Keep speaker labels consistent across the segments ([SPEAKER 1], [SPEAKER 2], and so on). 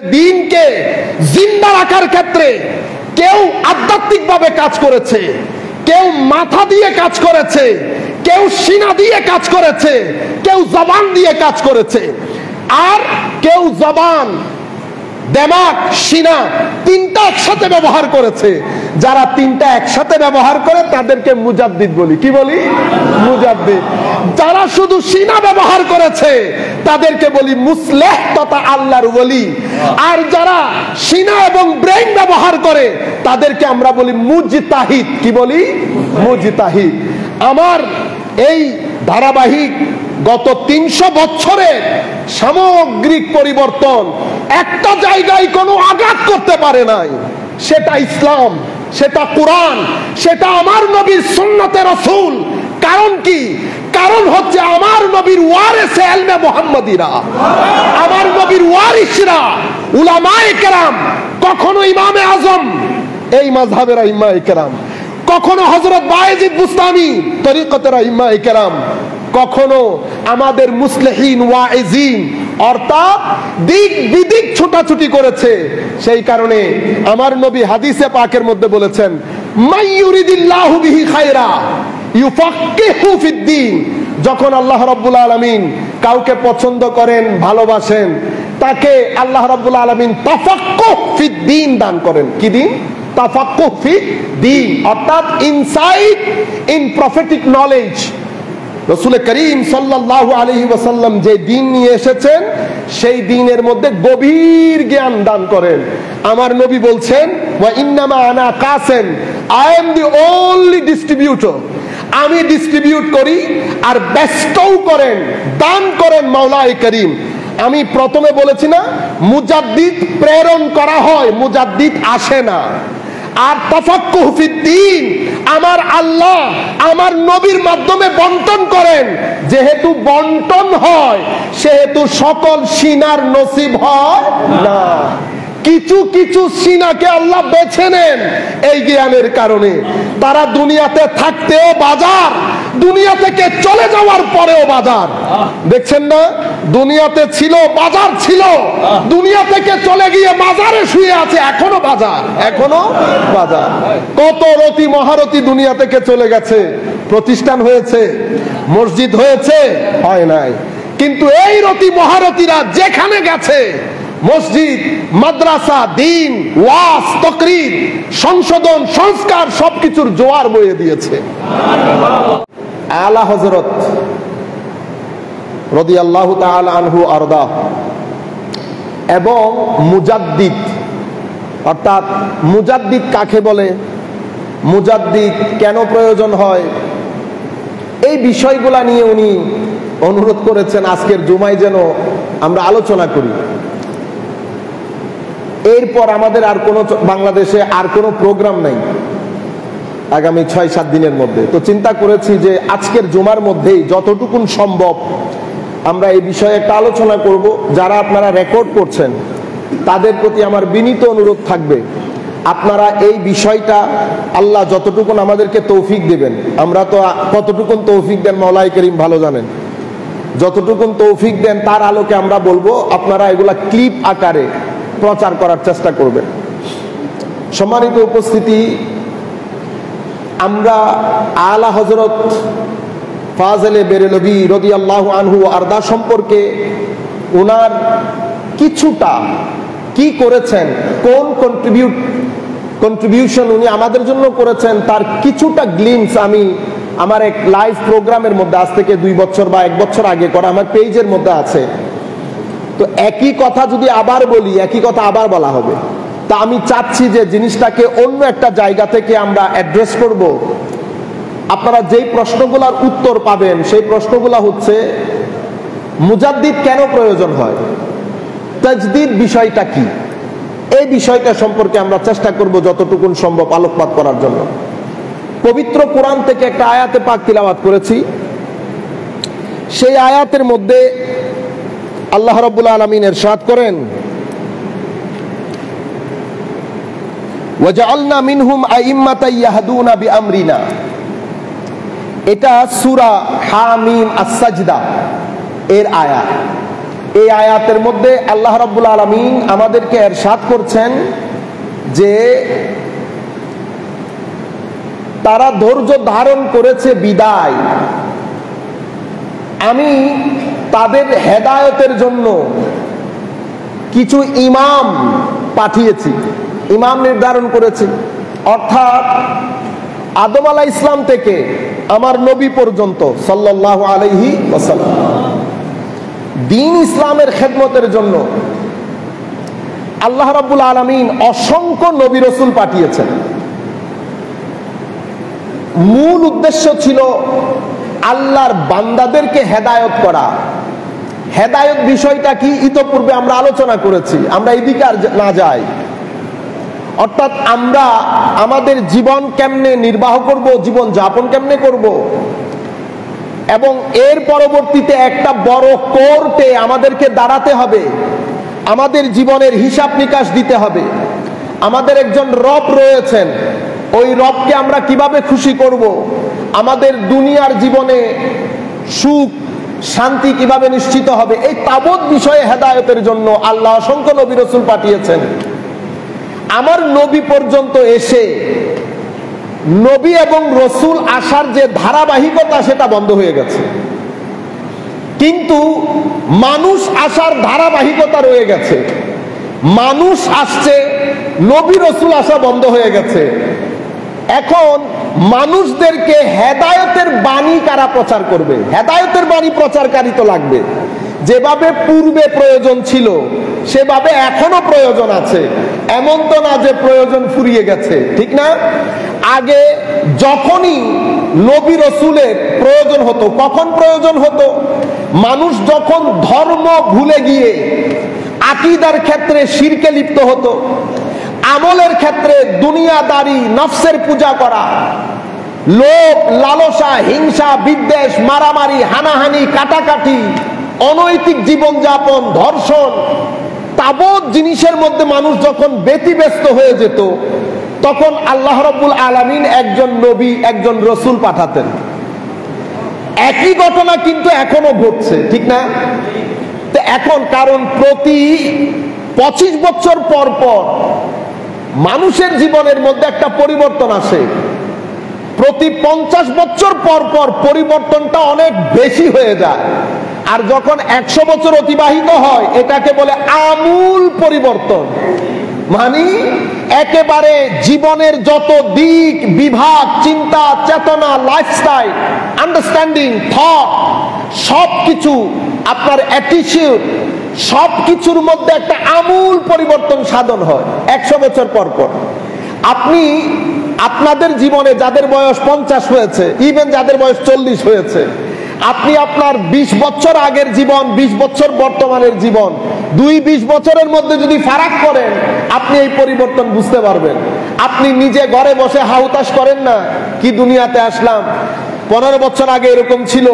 [SPEAKER 1] দিনকে জিন্দা রাখার ক্ষেত্রে কেউ আধ্যাত্মিকভাবে কাজ করেছে, কেউ মাথা দিয়ে কাজ করেছে, কেউ সিনা দিয়ে কাজ করেছে, কেউ জবান দিয়ে কাজ করেছে, আর কেউ জবান, দেমাগ, সিনা তিনটা একসাথে ব্যবহার করেছে। যারা তিনটা একসাথে ব্যবহার করে তাদেরকে মুজাদ্দিদ বলি। কি বলি? মুজাদ্দিদ। যারা শুধু সিনা ব্যবহার করেছে তাদেরকে বলি মুসলেহ তথা আল্লাহর ওলি। আর যারা সিনা এবং ব্রেইন ব্যবহার করে তাদেরকে আমরা বলি মুজতাহিদ। কি বলি? মুজতাহিদ। আমার এই ধারাবাহিক গত 300 বছরের সামগ্রিক পরিবর্তন একটা জায়গায় কোনো আঘাত করতে পারে নাই। সেটা ইসলাম, সেটা কোরআন, সেটা আমার নবীর সুন্নতে রাসূল। কারণ কি? কারণ হচ্ছে আমার নবীর ওয়ারিসে ইলমে মুহাম্মাদিরা, আমার নবীর ওয়ারিসরা উলামায়ে কেরাম, কখনো ইমামে আজম এই মাযহাবের আইম্মায়ে কেরাম, কখনো হযরত বায়েজিদ বুস্তামি তরিকতের আইম্মায়ে কেরাম, কখনো আমাদের মুসলিহিন ওয়াইজিন, অর্থাৎ দিক বিদিক ছোটাছুটি করেছে। সেই কারণে আমার নবী হাদিসে পাকের মধ্যে বলেছেন, মাইয়ুরিদিল্লাহু বিহি খায়রা ইউফাক্কিহু ফিদ্দীন। যখন আল্লাহ রাব্বুল আলামিন কাউকে পছন্দ করেন, ভালোবাসেন, তাকে আল্লাহ রাব্বুল আলামিন তাফাক্কুহ ফিদ্দীন দান করেন। কি দিন? তাফাক্কুহ ফিদ্দীন, অর্থাৎ ইনসাইট ইন প্রফেটিক নলেজ। রাসূল করিম সাল্লাল্লাহু আলাইহি ওয়াসাল্লাম যে দ্বীন নিয়ে এসেছেন সেই দ্বীনের মধ্যে গভীর জ্ঞান দান করেন। আমার নবী বলছেন, ওয়া ইন্নামা আনা কাসিম, I am the only distributor. আমি ডিস্ট্রিবিউট করি আর বেস্টও করেন, দান করেন মাওলাই করিম। আমি প্রথমে বলেছি না, মুজাদ্দিদ প্রেরণ করা হয়, মুজাদ্দিদ আসে না। আর তাফাক্কুহ ফিদ্দীন আমার আল্লাহ আমার নবীর মাধ্যমে বন্টন করেন। যেহেতু বন্টন হয় সেহেতু সকল সিনার নসিব হয় না। কিছু কিছু সিনাকে আল্লাহ বেছে নেন এই জ্ঞানের কারণে। তারা দুনিয়াতে থাকতেও বাজার, দুনিয়া থেকে চলে যাওয়ার পরেও বাজার। দেখছেন না, দুনিয়াতে ছিল, বাজার ছিল, দুনিয়া থেকে চলে গিয়ে বাজারে শুয়ে আছে, এখনো বাজার, এখনো বাজার। কত রতি মহারতি দুনিয়া থেকে চলে গেছে, প্রতিষ্ঠান হয়েছে, মসজিদ হয়েছে, হয় নাই। কিন্তু এই রতি মহারতিরা যেখানে গেছে, মসজিদ, মাদ্রাসা, দ্বীন, ওয়াজ, তাকরীর, সংশোধন, সংস্কার সবকিছুর জোয়ার বয়ে দিয়েছে। আলা হযরত রাদিয়াল্লাহু তাআলা আনহু আরদা এবং মুজাদ্দিদ, অর্থাৎ মুজাদ্দিদ কাকে বলে, মুজাদ্দিদ কেন প্রয়োজন হয়, এই বিষয়গুলা নিয়ে উনি অনুরোধ করেছেন আজকের জুমায় যেন আমরা আলোচনা করি। এরপর আমাদের আর কোনো বাংলাদেশে আর কোনো প্রোগ্রাম নাই আগামী 6-7 দিনের মধ্যে। তো চিন্তা করেছি যে আজকের জুমার মধ্যেই যতটুকুন সম্ভব আমরা এই বিষয়ে একটা আলোচনা করব। যারা আপনারা রেকর্ড করছেন তাদের প্রতি আমার বিনীত অনুরোধ থাকবে, আপনারা এই বিষয়টা আল্লাহ যতটুকুন আমাদেরকে তৌফিক দেবেন, আমরা তো কতটুকুন তৌফিক দেন মাওলাই করিম ভালো জানেন, যতটুকুন তৌফিক দেন তার আলোকে আমরা বলবো, আপনারা এগুলা ক্লিপ আকারে প্রচার করার চেষ্টা করবেন। সম্মানিত উপস্থিতি, আমরা আলা হযরত ফাজলে বেরেলভী রাদিয়াল্লাহু আনহু আরদা সম্পর্কে ওনার কিছুটা কি করেছেন, কোন কন্ট্রিবিউশন উনি আমাদের জন্য করেছেন তার কিছুটা গ্লিমস আমি আমার এক লাইভ প্রোগ্রামের মধ্যে আজ থেকে 2 বছর বা 1 বছর আগে করা আমার পেজের মধ্যে আছে। তো একই কথা যদি আবার বলি, একই কথা আবার বলা হবে। তা আমি চাচ্ছি যে জিনিসটাকে অন্য একটা জায়গা থেকে আমরা অ্যাড্রেস করব। আপনারা যেই প্রশ্নগুলোর উত্তর পাবেন সেই প্রশ্নগুলো হচ্ছে, মুজাদ্দিদ কেন প্রয়োজন হয়, তাজদীদ বিষয়টা কি, এই বিষয়টা সম্পর্কে আমরা চেষ্টা করব যতটুকুন সম্ভব আলোকপাত করার জন্য। পবিত্র কোরআন থেকে একটা আয়াতে পাক তিলাওয়াত করেছি। সেই আয়াতের মধ্যে আল্লাহ রাব্বুল আলামিন ইরশাদ করেন, ওয়াজআলনা মিনহুম আইম্মাতান ইয়াহদুনা বিআমরিনা। এটা সূরা হামিম আস-সাজদা এর আয়াত। এই আয়াতের মধ্যে আল্লাহ রাব্বুল আলামিন আমাদেরকে ইরশাদ করছেন যে তারা ধৈর্য ধারণ করেছে বিদায় আমি তাদের হেদায়েতের জন্য কিছু ইমাম পাঠিয়েছি, ইমাম নির্ধারণ করেছি। অর্থাৎ আদম আলাইহিস ইসলাম থেকে আমার নবী পর্যন্ত সাল্লাল্লাহু আলাইহি ওয়াসাল্লাম দ্বীন ইসলামের খেদমতের জন্য আল্লাহ রাব্বুল আলামিন অসংখ্য নবী রাসূল পাঠিয়েছেন। মূল উদ্দেশ্য ছিল আল্লাহর বান্দাদেরকে হেদায়েত করা। হেদায়েত বিষয়টা কি ইতোপূর্বে আমরা আলোচনা করেছি, আমরা এদিকে আর না যাই। অর্থাৎ আমরা আমাদের জীবন কেমনে নির্বাহ করব, জীবন যাপন কেমনে করব, এবং এর পরবর্তীতে একটা বড় কোর্টে আমাদেরকে দাঁড়াতে হবে, আমাদের জীবনের হিসাব নিকাশ দিতে হবে। আমাদের একজন রব রয়েছেন, ওই রবকে আমরা কিভাবে খুশি করব, আমাদের দুনিয়ার জীবনে সুখ শান্তি কিভাবে নিশ্চিত হবে, এই তাবৎ বিষয়ে হেদায়েতের জন্য আল্লাহ অসংখ্য নবী রাসূল পাঠিয়েছেন। আমার নবী পর্যন্ত এসে নবী এবং রসুল আসার যে ধারাবাহিকতা সেটা বন্ধ হয়ে গেছে, কিন্তু মানুষ আসার ধারাবাহিকতা রয়ে গেছে। মানুষ আসছে, নবী রসুল আসা বন্ধ হয়ে গেছে। এখন মানুষদেরকে হেদায়েতের বাণী কারা প্রচার করবে? হেদায়েতের বাণী প্রচারকারী তো লাগবে। যেভাবে পূর্বে প্রয়োজন ছিল সেভাবে এখনো প্রয়োজন আছে, এমন তো না যে প্রয়োজন ফুরিয়ে গেছে, ঠিক না? আগে যখনই নবী রসুলের প্রয়োজন হতো, কখন প্রয়োজন হতো? মানুষ যখন ধর্ম ভুলে গিয়ে আকীদার ক্ষেত্রে শিরকে লিপ্ত হতো, আমলের ক্ষেত্রে দুনিয়াদারি, নফসের পূজা করা, লোভ লালসা, হিংসা বিদ্বেষ, মারামারি, হানাহানি, কাটাকাটি, অনৈতিক জীবনযাপন, ধর্ষণ, তাবৎ জিনিসের মধ্যে মানুষ যখন ব্যতিব্যস্ত হয়ে যেত, তখন আল্লাহ রাব্বুল আলামিন একজন নবী একজন রসুল পাঠাতেন। একই ঘটনা কিন্তু এখনো ঘটছে, ঠিক না? তো এখন কারণ প্রতি 25 বছর পর পর মানুষের জীবনের মধ্যে একটা পরিবর্তন আসে, প্রতি 50 বছর পর পর পরিবর্তনটা অনেক বেশি হয়ে যায়। আর যখন 100 বছর অতিবাহিত হয় এটাকে বলে আমূল পরিবর্তন। মানে একেবারে জীবনের যত দিক বিভাগ, চিন্তা চেতনা, লাইফস্টাইল, আন্ডারস্ট্যান্ডিং, থট, সবকিছু, আপনার অ্যাটিটিউড, সবকিছুর মধ্যে একটা আমূল পরিবর্তন সাধন হয় 100 বছর পর পর। আপনি আপনাদের জীবনে যাদের বয়স 50 হয়েছে, ইভেন যাদের বয়স 40 হয়েছে, আপনি আপনার 20 বছর আগের জীবন, 20 বছর বর্তমানের জীবন, 20 বছরের মধ্যে যদি ফারাক করেন, আপনি এই পরিবর্তন বুঝতে পারবেন। আপনি নিজে ঘরে বসে হাউতাশ করেন না, কি দুনিয়াতে আসলাম, 15 বছর আগে এরকম ছিল,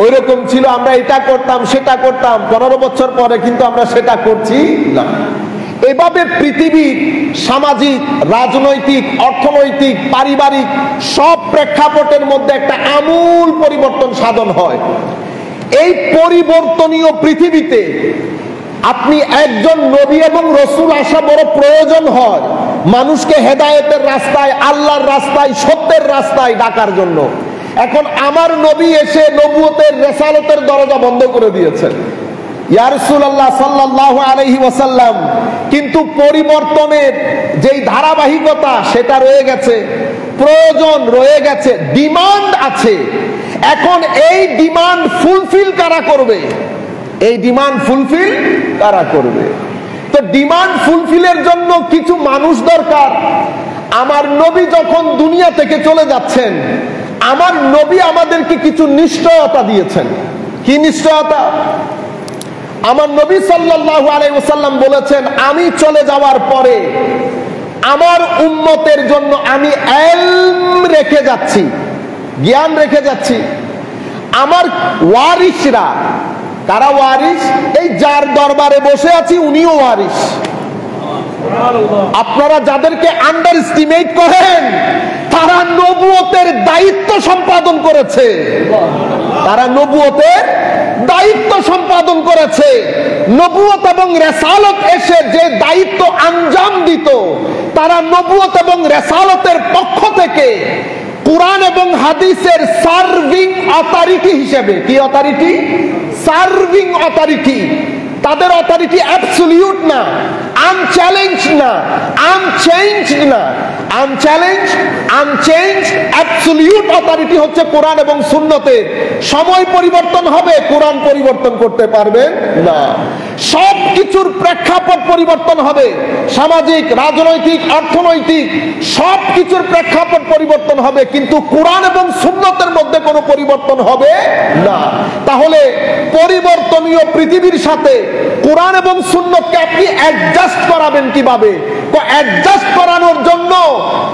[SPEAKER 1] ওই রকম ছিল, আমরা এটা করতাম সেটা করতাম, 15 বছর পরে কিন্তু আমরা সেটা করছি না। এভাবে পৃথিবীর সামাজিক, রাজনৈতিক, অর্থনৈতিক, পারিবারিক সব প্রেক্ষাপটের মধ্যে একটা আমূল পরিবর্তন সাধন হয়। এই পরিবর্তনীয় পৃথিবীতে আপনি একজন নবী এবং রসুল আসা বড় প্রয়োজন হয়, মানুষকে হেদায়েতের রাস্তায়, আল্লাহর রাস্তায়, সত্যের রাস্তায় ডাকার জন্য। এখন আমার নবী এসে নবুয়তের রিসালাতের দরজা বন্ধ করে দিয়েছেন, ইয়া রাসূলুল্লাহ সাল্লাল্লাহু আলাইহি ওয়াসাল্লাম, কিন্তু পরিবর্তনের যেই ধারাবাহিকতা সেটা রয়ে গেছে, প্রয়োজন রয়ে গেছে, ডিমান্ড আছে। এখন এই ডিমান্ড ফুলফিল কারা করবে? এই ডিমান্ড ফুলফিল কারা করবে? তো ডিমান্ড ফুলফিলের জন্য কিছু মানুষ দরকার। আমার নবী যখন দুনিয়া থেকে চলে যাচ্ছেন, আমার নবী আমাদেরকে কিছু নিশ্চয়তা দিয়েছেন। কি নিশ্চয়তা? আমার নবী সাল্লাল্লাহু আলাইহি ওয়াসাল্লাম বলেছেন, আমি চলে যাওয়ার পরে আমার উম্মতের জন্য আমি ইলম রেখে যাচ্ছি, জ্ঞান রেখে যাচ্ছি। আমার ওয়ারিসরা, কারা ওয়ারিস? এই যার দরবারে বসে আছি উনিও ওয়ারিস। আপনারা যাদেরকে আন্ডার এস্টিমেট করেন, তারা নবুয়তের দায়িত্ব সম্পাদন করেছে, তারা নবুয়তের দায়িত্ব সম্পাদন করেছে, নবুয়ত এবং রিসালাত এসে যে দায়িত্ব আঞ্জাম দিত, তারা নবুয়ত এবং রিসালাতের পক্ষ থেকে কুরআন এবং হাদিসের সার্ভিং অথরিটি হিসেবে, কি অথরিটি? Serving authority. তাদের অথরিটি অ্যাবসলিউট না, আনচ্যালেঞ্জ না, আনচেঞ্জড না। আনচেঞ্জ অ্যাবসলিউট অথরিটি হচ্ছে কোরআন এবং সুন্নতের। সময় পরিবর্তন হবে, কোরআন পরিবর্তন করতে পারবেন না। সব কিছুর প্রেক্ষাপট পরিবর্তন হবে, সামাজিক, রাজনৈতিক, অর্থনৈতিক সব কিছুর প্রেক্ষাপট পরিবর্তন হবে, কিন্তু কোরআন এবং সুন্নতের মধ্যে কোনো পরিবর্তন হবে না। তাহলে পরিবর্তনীয় পৃথিবীর সাথে কোরআন এবং সুন্নতকে আপনি অ্যাডজাস্ট করাবেন কিভাবে? অ্যাডজাস্ট করানোর জন্য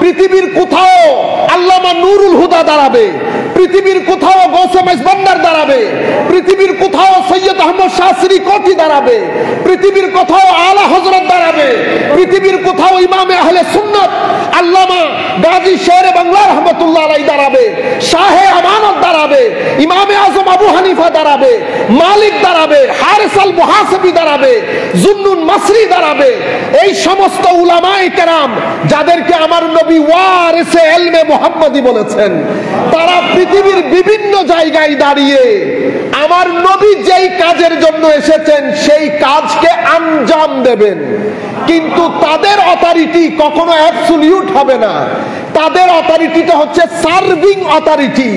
[SPEAKER 1] পৃথিবীর কোথাও আল্লামা নুরুল হুদা দাঁড়াবে, পৃথিবীর কোথাও গৌসে মেজবান্ডার দাঁড়াবে, পৃথিবীর কোথাও সৈয়দ আহমদ শাহসিরি কোটি দাঁড়াবে, পৃথিবীর কোথাও আলা হযরত দাঁড়াবে, পৃথিবীর কোথাও ইমামে আহলে সুন্নাত আল্লামা গাজী শেরে বাংলা রহমাতুল্লাহ আলাইহি দাঁড়াবে, শাহে আমানত দাঁড়াবে, ইমামে আজম আবু হানিফা দাঁড়াবে, মালিক দাঁড়াবে, হারিস আল মুহাসিবি দাঁড়াবে, জুন্নুন মাসরি দাঁড়াবে। এই সমস্ত উলামায়ে কেরাম যাদেরকে আমার নবী ওয়ারিসে ইলমে মুহাম্মদী বলেছেন, তারা পৃথিবীর বিভিন্ন জায়গায় দাঁড়িয়ে আমার নবী যেই কাজের জন্য এসেছেন সেই কাজকে আঞ্জাম দেবেন। কিন্তু তাদের অথরিটি কখনো অ্যাবসলিউট হবে না, তাদের অথরিটিটা হচ্ছে সার্ভিং অথরিটি।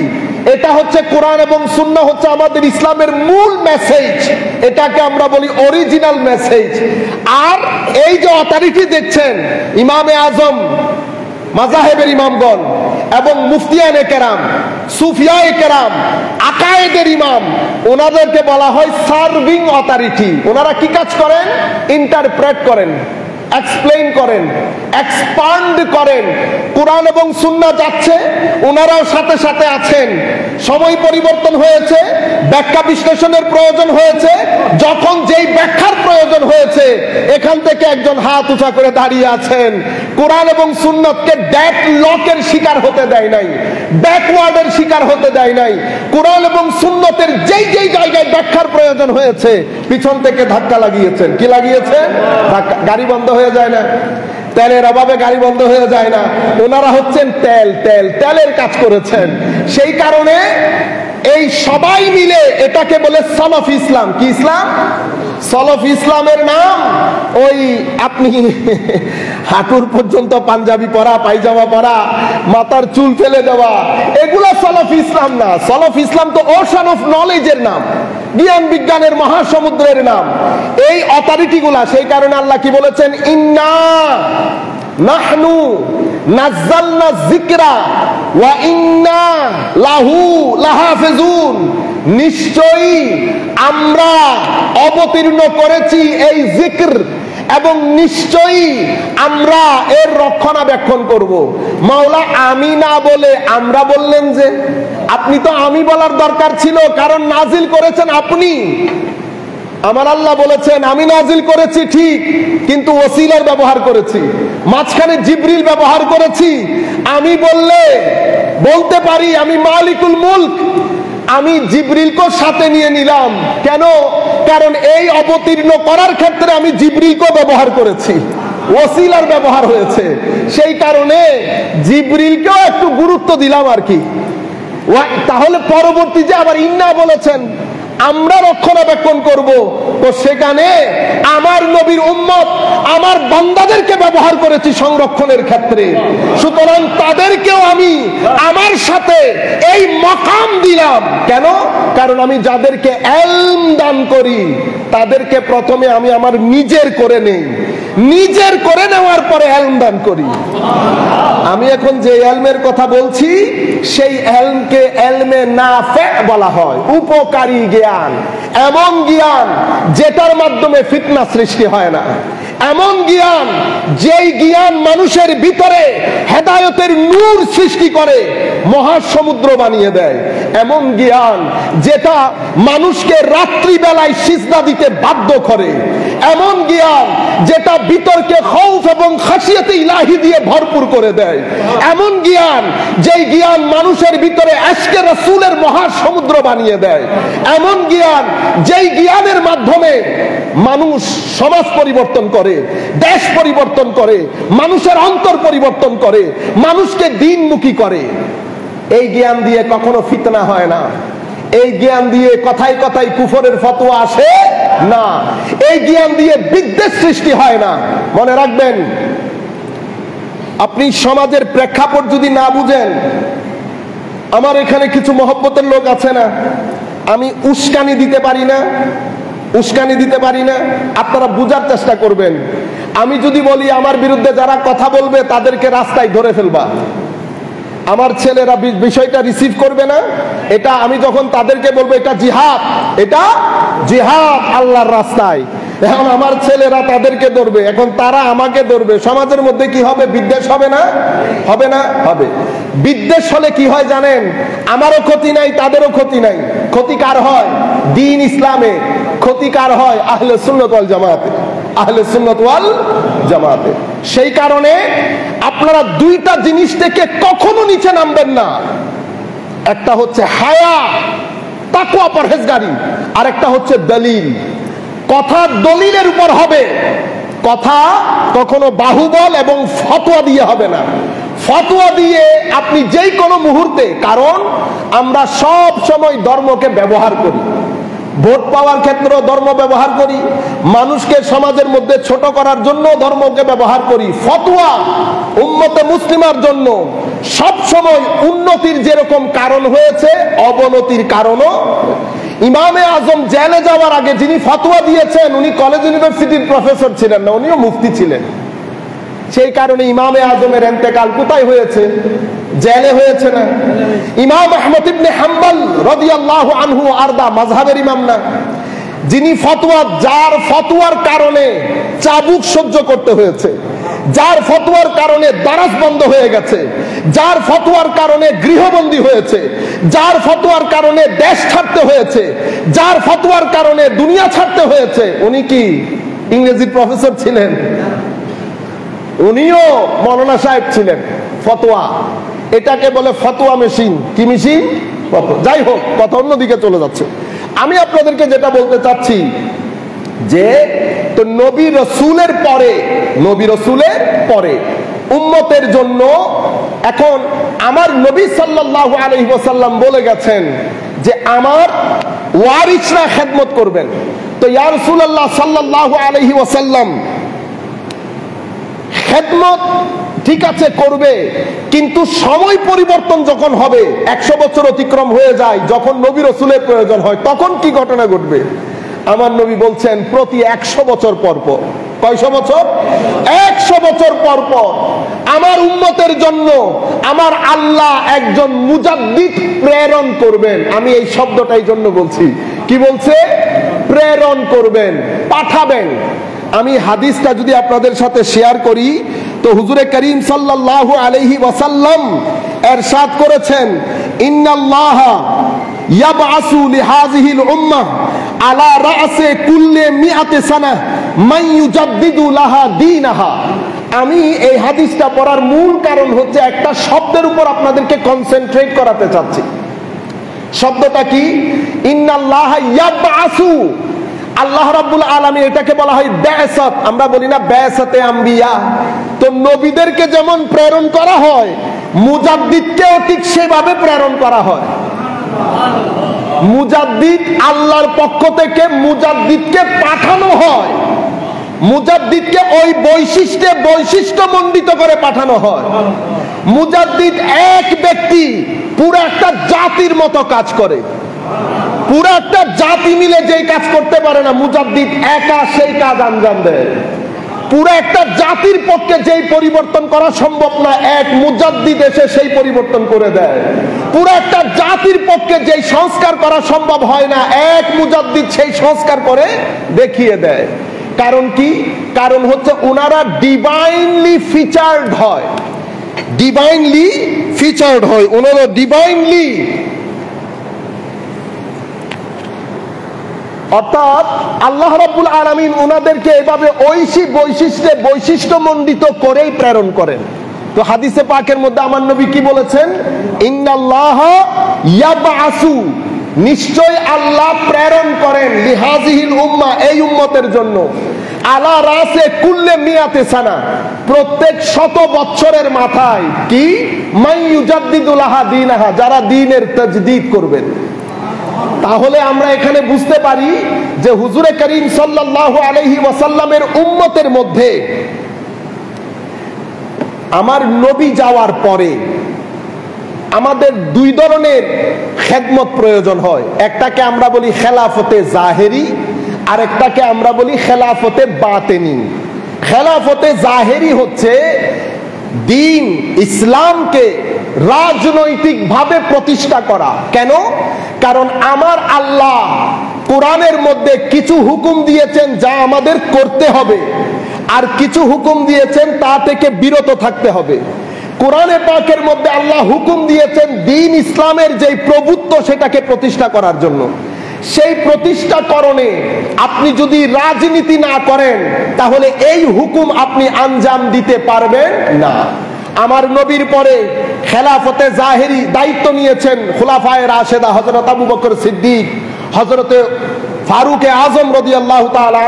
[SPEAKER 1] এটা হচ্ছে কোরআন এবং সুন্নাহ হচ্ছে আমাদের ইসলামের মূল মেসেজ, এটাকে আমরা বলি অরিজিনাল মেসেজ। আর এই যে অথরিটি দেখছেন, ইমামে আজম, মাযহাবের ইমামগণ এবং মুফতিয়ানে কেরাম, সুফিয়ায়ে কেরাম, আকায়েদের ইমাম, ওনাদেরকে বলা হয় সার্ভিং অথরিটি। ওনারা কি কাজ করেন? ইন্টারপ্রেট করেন, এক্সপ্লেইন করেন, এক্সপান্ড করেন। কোরআন এবং সুন্নাহ যাচ্ছে, ওনারাও সাথে সাথে আছেন। সময় পরিবর্তন হয়েছে, ব্যাখ্যা বিশ্লেষণের প্রয়োজন হয়েছে, যখন যেই ব্যাখ্যার প্রয়োজন হয়েছে এখান থেকে একজন হাত উঁচা করে দাঁড়িয়ে আছেন। কোরআন এবং সুন্নাহকে ডেডলকের শিকার হতে দেয় নাই, ব্যাকওয়ার্ডের শিকার হতে দেয় নাই। কোরআন এবং সুন্নাতের যেই যেই জায়গায় ব্যাখ্যার প্রয়োজন হয়েছে পিছন থেকে ধাক্কা লাগিয়েছেন। কি লাগিয়েছেন? ধাক্কা। গাড়ি বন্ধ হয়ে যায় না, তেলের অভাবে গাড়ি বন্ধ হয়ে যায় না, ওনারা হচ্ছেন তেলের কাজ করেছেন। সেই কারণে এই সবাই মিলে এটাকে বলে সলফ ইসলাম। কি ইসলাম? সলফ ইসলামের নাম ওই আপনি হাঁটুর পর্যন্ত পাঞ্জাবি পরা, পায়জামা পরা, মাথার চুল ফেলে দেওয়া, এগুলা সলফ ইসলাম না। সলফ ইসলাম তো ওশান অফ নলেজের নাম, জ্ঞান বিজ্ঞানের মহাসমুদ্রের নাম। এই অথরিটি গুলা, সেই কারণে আল্লাহ কি বলেছেন? ইন্না নাহনু নাযালনা যিকরা ওয়া ইন্না লাহু লাহাফিজুন। নিশ্চয়ই আমরা অবতীর্ণ করেছি এই জিক্র এবং নিশ্চয়ই আমরা এর রক্ষণাবেক্ষণ করব। মাওলা আমি না বলে আমরা বললেন যে? আপনি তো আমি বলার দরকার ছিল, কারণ নাজিল করেছেন আপনি। আমার আল্লাহ বলেছেন আমি নাজিল করেছি ঠিক, কিন্তু ওসিলার ব্যবহার করেছি, মাঝখানে জিবরিল ব্যবহার করেছি। আমি বললে বলতে পারি আমি মালিকুল মুলক, আমি জিবরিলকে সাথে নিয়ে নিলাম। কেন? কারণ এই অবতীর্ণ করার ক্ষেত্রে আমি জিবরিলকে ব্যবহার করেছি, ওসিলার ব্যবহার হয়েছে। সেই কারণে জিবরিলকেও একটু গুরুত্ব দিলাম আর কি। তাহলে পরবর্তী যে আবার ইন্না বলেছেন আমরা রক্ষণাবেক্ষণ করব, তো সেখানে আমার নবীর উম্মত আমার বান্দাদেরকে ব্যবহার করেছি সংরক্ষণের ক্ষেত্রে। সুতরাং তাদেরকেও আমি আমার সাথে এই মাকাম দিলাম। কেন? কারণ আমি যাদেরকে ইলম দান করি তাদেরকে প্রথমে আমি আমার নিজের করে নেই, নিজের করে নেওয়ার পরে ইলম দান করি। আমি এখন যে ইলমের কথা বলছি সেই ইলমকে ইলমে নাফে বলা হয়, উপকারী জ্ঞান। এমন জ্ঞান যেটার মাধ্যমে ফিতনা সৃষ্টি হয় না, এমন জ্ঞান যেই জ্ঞান মানুষের ভিতরে হেদায়েতের নূর সৃষ্টি করে, মহাসমুদ্র বানিয়ে দেয়। এমন জ্ঞান যেটা মানুষকে রাত্রিবেলায় সিজদা দিতে বাধ্য করে, এমন জ্ঞান যেটা বিতর্কে খৌফ এবং খাশিয়াতে ইলাহি দিয়ে ভরপুর করে দেয়, এমন জ্ঞান যেই জ্ঞান মানুষের ভিতরে আশকে রাসূলের মহাসমুদ্র বানিয়ে দেয়, এমন জ্ঞান যেই জ্ঞানের মাধ্যমে মানুষ সমাজ পরিবর্তন করে, দেশ পরিবর্তন করে, মানুষের অন্তর পরিবর্তন করে, মানুষকে দ্বীনমুখী করে। এই জ্ঞান দিয়ে কখনো ফিতনা হয় না, এই জ্ঞান দিয়ে কথায় কথায় কুফরের ফতোয়া আসে না, এই জ্ঞান দিয়ে বিদ্বেষ সৃষ্টি হয় না। মনে রাখবেন, আপনি সমাজের প্রেক্ষাপট যদি না বুঝেন, আমার এখানে কিছু মহব্বতের লোক আছে না, আমি উস্কানি দিতে পারি না, উস্কানি দিতে পারি না, আপনারা বুঝার চেষ্টা করবেন। আমি যদি বলি আমার বিরুদ্ধে যারা কথা বলবে তাদেরকে রাস্তায় ধরে ফেলবা, আমার ছেলেরা বিষয়টা রিসিভ করবে না। এটা আমি যখন তাদেরকে বলবো এটা জিহাদ, এটা জিহাদ আল্লাহর রাস্তায়, এখন আমার ছেলেরা তাদেরকে ধরবে, এখন তারা আমাকে ধরবে, সমাজের মধ্যে কি হবে? বিদ্বেষ হবে না? হবে না? হবে। বিদ্বেষ হলে কি হয় জানেন? আমারও ক্ষতি নাই, তাদেরও ক্ষতি নাই। ক্ষতি কার হয়? দ্বীন ইসলামে। ক্ষতি কার হয়? আহলে সুন্নাত ওয়াল জামাতে, আহলে সুন্নাত ওয়াল জামাতে। সেই কারণে আপনারা দুইটা জিনিস থেকে কখনো নিচে নামবেন না। একটা হচ্ছে হায়া, তাকওয়া, পরহেজগারি, আর একটা হচ্ছে দলিল। কথা দলিলের উপর হবে, কথা কখনো বাহুবল এবং ফতোয়া দিয়ে হবে না। ফতোয়া দিয়ে আপনি যেই কোনো মুহূর্তে, কারণ আমরা সব সময় ধর্মকে ব্যবহার করি, ভোট পাওয়ার ক্ষেত্রেও ধর্ম ব্যবহার করি, মানুষকে সমাজের মধ্যে ছোট করার জন্য ধর্মকে ব্যবহার করি। ফতোয়া উম্মতে মুসলিমার জন্য সব সময় উন্নতির যেরকম কারণ হয়েছে, অবনতির কারণও। ইমামে আজম জেলে যাওয়ার আগে যিনি ফতোয়া দিয়েছেন, উনি কলেজ ইউনিভার্সিটির প্রফেসর ছিলেন না, উনিও মুফতি ছিলেন। সেই কারণে ইমামে আজমের ইন্তেকাল কোথায় হয়েছে? জেলে হয়েছে না? ইমাম আহমদ ইবনে হাম্বল রাদিয়াল্লাহু আনহু আরদা, মাযহাবের ইমাম না, যিনি ফতোয়া, যার ফতোয়ার কারণে চাবুক সহ্য করতে হয়েছে, যার ফতোয়ার কারণে দারাজ বন্ধ হয়ে গেছে, যার ফতোয়ার কারণে গৃহবন্দী হয়েছে, যার ফতোয়ার কারণে দেশ ছাড়তে হয়েছে, যার ফতোয়ার কারণে দুনিয়া ছাড়তে হয়েছে, উনি কি ইংরেজির প্রফেসর ছিলেন? উনিও মৌলানা সাহেব ছিলেন। ফতোয়া, এটাকে বলে ফতোয়া মেশিন। কি মেশিন? যাই হোক, কথা অন্যদিকে চলে যাচ্ছে। আমি আপনাদেরকে যেটা বলতে চাচ্ছি যে, তো নবী রসুলের পরে, নবী রসুলের পরে উম্মতের জন্য এখন আমার নবী সাল্লাল্লাহু আলাইহি ওয়াসাল্লাম বলে গেছেন যে আমার ওয়ারিসরা খেদমত করবেন। তো ইয়া রাসূলুল্লাহ সাল্লাল্লাহু আলাইহি ওয়াসাল্লাম খেদমত ঠিক আছে করবে, কিন্তু সময় পরিবর্তন যখন হবে, 100 বছর অতিক্রম হয়ে যায়, যখন নবী রসুলের প্রয়োজন হয়, তখন কি ঘটনা ঘটবে? আমার নবী বলছেন প্রতি 100 বছর পর পর, কয়শো বছর? 100 বছর পর পর আমার উম্মতের জন্য আমার আল্লাহ একজন মুজাদ্দিদ প্রেরণ করবেন। আমি এই শব্দটাই জন্য বলছি, কি বলছে? প্রেরণ করবেন, পাঠাবেন। আমি হাদিসটা যদি আপনাদের সাথে শেয়ার করি, তো হুজুরে করিম সাল্লাল্লাহু আলাইহি ওয়াসাল্লাম ইরশাদ করেছেন, ইন্নাল্লাহা ইয়াবআসু লিহাযিহিল উম্মাহ আলা রাসে কুল্লি মিআতি সানাহ মান ইউজাদ্দিদু লাহা দীনাহা। আমি এই হাদিসটা পড়ার মূল কারণ হচ্ছে একটা শব্দের উপর আপনাদেরকে কনসেন্ট্রেট করাতে চাচ্ছি। শব্দটা কি? ইন্নাল্লাহা ইয়াবআসু। আল্লাহ রাব্বুল আলামিন, এটাকে বলা হয় বিআসাত। আমরা বলি না বিআসাতে আম্বিয়া? তো নবীদেরকে যেমন প্রেরণ করা হয়, মুজাদ্দিদকেও ঠিক সেভাবে প্রেরণ করা হয়। মুজাদ্দিদ আল্লাহর পক্ষ থেকে মুজাদ্দিদকে পাঠানো হয়, মুজাদ্দিদকে ওই বৈশিষ্ট্যমণ্ডিত করে পাঠানো হয়। মুজাদ্দিদ এক ব্যক্তি পুরো একটা জাতির মতো কাজ করে, পুরো একটা জাতি মিলে যেই কাজ করতে পারে না, মুজাদ্দিদ একা সেই কাজ আঞ্জাম দেয়। পুরো একটা জাতির পক্ষে যেই পরিবর্তন করা সম্ভব না, এক মুজাদ্দিদ এসে সেই পরিবর্তন করে দেয়। পুরো একটা জাতির পক্ষে যেই সংস্কার করা সম্ভব হয় না, এক মুজাদ্দিদ সেই সংস্কার করে দেখিয়ে দেয়। কারণ কি? কারণ হচ্ছে ওনারা ডিভাইনলি ফিচার্ড হয়, ডিভাইনলি ফিচার্ড হয়, ওনারা ডিভাইনলি অর্থাৎ আল্লাহ রাব্বুল আলামিন ওনাদেরকে এভাবে ঐশী বৈশিষ্ট্যমণ্ডিত করেই প্রেরণ করেন। তো হাদিসে পাকের মধ্যে আমার নবী কি বলেছেন? ইন্নাল্লাহ ইয়াবআসু, নিশ্চয় আল্লাহ প্রেরণ করেন, লিহাযিহিল উম্মাহ, এই উম্মতের জন্য, আলা রাসে কুল্লে মিয়াতে সানা, প্রত্যেক 100 বছরের মাথায়, কি মান ইউজাদ্দিদু লাহা দীনাহা, যারা দ্বীনের তাজদীদ করবেন। তাহলে আমরা এখানে বুঝতে পারি যে হুজুরে করিম সাল্লাল্লাহু আলাইহি ওয়াসাল্লামের উম্মতের মধ্যে আমার নবী যাওয়ার পরে আমাদের 2 ধরনের খেদমত প্রয়োজন হয়। একটাকে আমরা বলি খেলাফতে জাহেরি, আর একটাকে আমরা বলি খেলাফতে বাতেনি। খেলাফতে জাহেরি হচ্ছে দিন ইসলামকে রাজনৈতিকভাবে প্রতিষ্ঠা করা। কেন? কারণ আমার আল্লাহ কোরআনের মধ্যে কিছু হুকুম দিয়েছেন যা আমাদের করতে হবে, আর কিছু হুকুম দিয়েছেন তা থেকে বিরত থাকতে হবে। কোরআনে পাকের মধ্যে আল্লাহ হুকুম দিয়েছেন দ্বীন ইসলামের যে প্রভুত্ব সেটাকে প্রতিষ্ঠা করার জন্য। সেই প্রতিষ্ঠাকরণে আপনি যদি রাজনীতি না করেন তাহলে এই হুকুম আপনি আঞ্জাম দিতে পারবেন না। আমার নবীর পরে খেলাফতে জাহেরি দায়িত্ব নিয়েছেন খুলাফায়ে রাশেদা, হযরত আবু বকর সিদ্দিক, হযরত ফারুক আজম রাদিয়াল্লাহু তাআলা,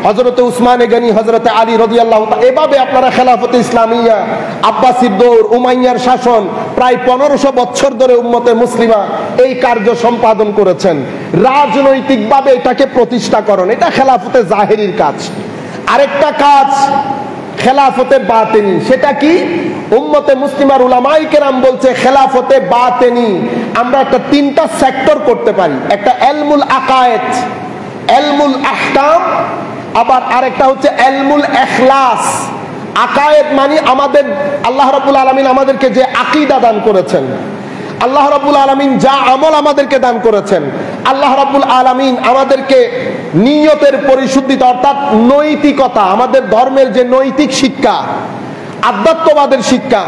[SPEAKER 1] হযরত উসমান গনি, হযরত আলী রাদিয়াল্লাহু তাআলা। এভাবে আপনারা খেলাফতে ইসলামিয়া, আব্বাসির দৌর, উমাইয়ার শাসন, প্রায় 1500 বছর ধরে উম্মতে মুসলিমা এই কার্য সম্পাদন করেছেন। রাজনৈতিকভাবে এটাকে প্রতিষ্ঠা করেন, এটা খেলাফতে জাহেরির কাজ। আরেকটা কাজ খেলাফতে বাতেনি, সেটা কি? উম্মতে মুসলিমার উলামায়ে কেরাম বলছে খেলাফতে বাতেনি আমরা একটা 3টা সেক্টর করতে পারি। একটা ইলমুল আকায়েদ, ইলমুল আহকাম, আবার আরেকটা হচ্ছে ইলমুল ইখলাস। আকায়েদ মানে আমাদের আল্লাহ রাব্বুল আলামিন আমাদেরকে যে আকীদা দান করেছেন, আল্লাহ রাব্বুল আলামিন যা আমল আমাদেরকে দান করেছেন, আল্লাহ রাব্বুল আলামিন আমাদেরকে নিয়তের পরিশুদ্ধিতা অর্থাৎ নৈতিকতা, আমাদের ধর্মের যে নৈতিক শিক্ষা, আধ্যাত্মবাদের শিক্ষা,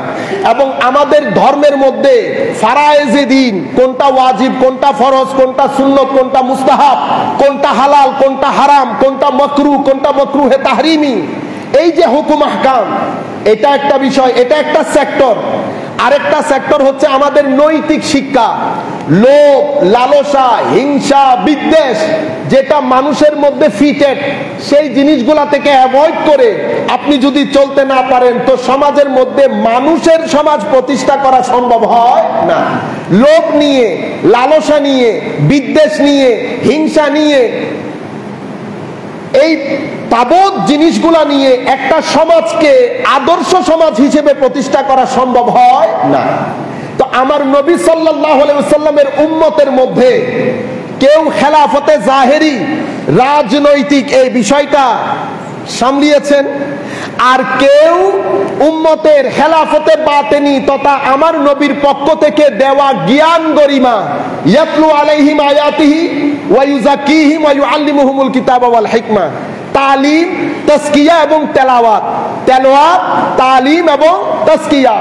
[SPEAKER 1] এবং আমাদের ধর্মের মধ্যে ফারায়েজে দ্বীন, কোনটা ওয়াজিব, কোনটা ফরজ, কোনটা সুন্নত, কোনটা মুস্তাহাব, কোনটা হালাল, কোনটা হারাম, কোনটা মাকরুহ, কোনটা মাকরুহে তাহরিমি, এই যে হুকুম আহকাম, এটা একটা বিষয়, এটা একটা সেক্টর। আরেকটা সেক্টর হচ্ছে আমাদের নৈতিক শিক্ষা, লোভ, লালসা, হিংসা, বিদ্বেষ, যেটা মানুষের মধ্যে ফিটেড, সেই জিনিসগুলা থেকে অ্যাভয়েড করে আপনি যদি চলতে না পারেন তো সমাজের মধ্যে মানুষের সমাজ প্রতিষ্ঠা করা সম্ভব হয় না। লোভ নিয়ে, লালসা নিয়ে, বিদ্বেষ নিয়ে, হিংসা নিয়ে, এই তাবৎ জিনিসগুলা নিয়ে একটা সমাজকে আদর্শ সমাজ হিসেবে প্রতিষ্ঠা করা সম্ভব হয় না। তো আমার নবী সাল্লাল্লাহু আলাইহি ওয়াসাল্লামের উম্মতের মধ্যে কেউ খেলাফতে জাহেরি রাজনৈতিক এই বিষয়টা সামলিয়েছেন, আর কেউ উম্মতের খেলাফতে বাতেনি তথা আমার নবীর পক্ষ থেকে দেওয়া জ্ঞান গরিমা, ইয়াতলু আলাইহিম আয়াতিহি ওয়া ইউযাক্কিহিম ওয়া ইউআল্লিমুহুমুল কিতাবা ওয়াল হিকমা, তালিম, তাজকিয়া এবং তেলাওয়াত, তালিম এবং তাজকিয়া,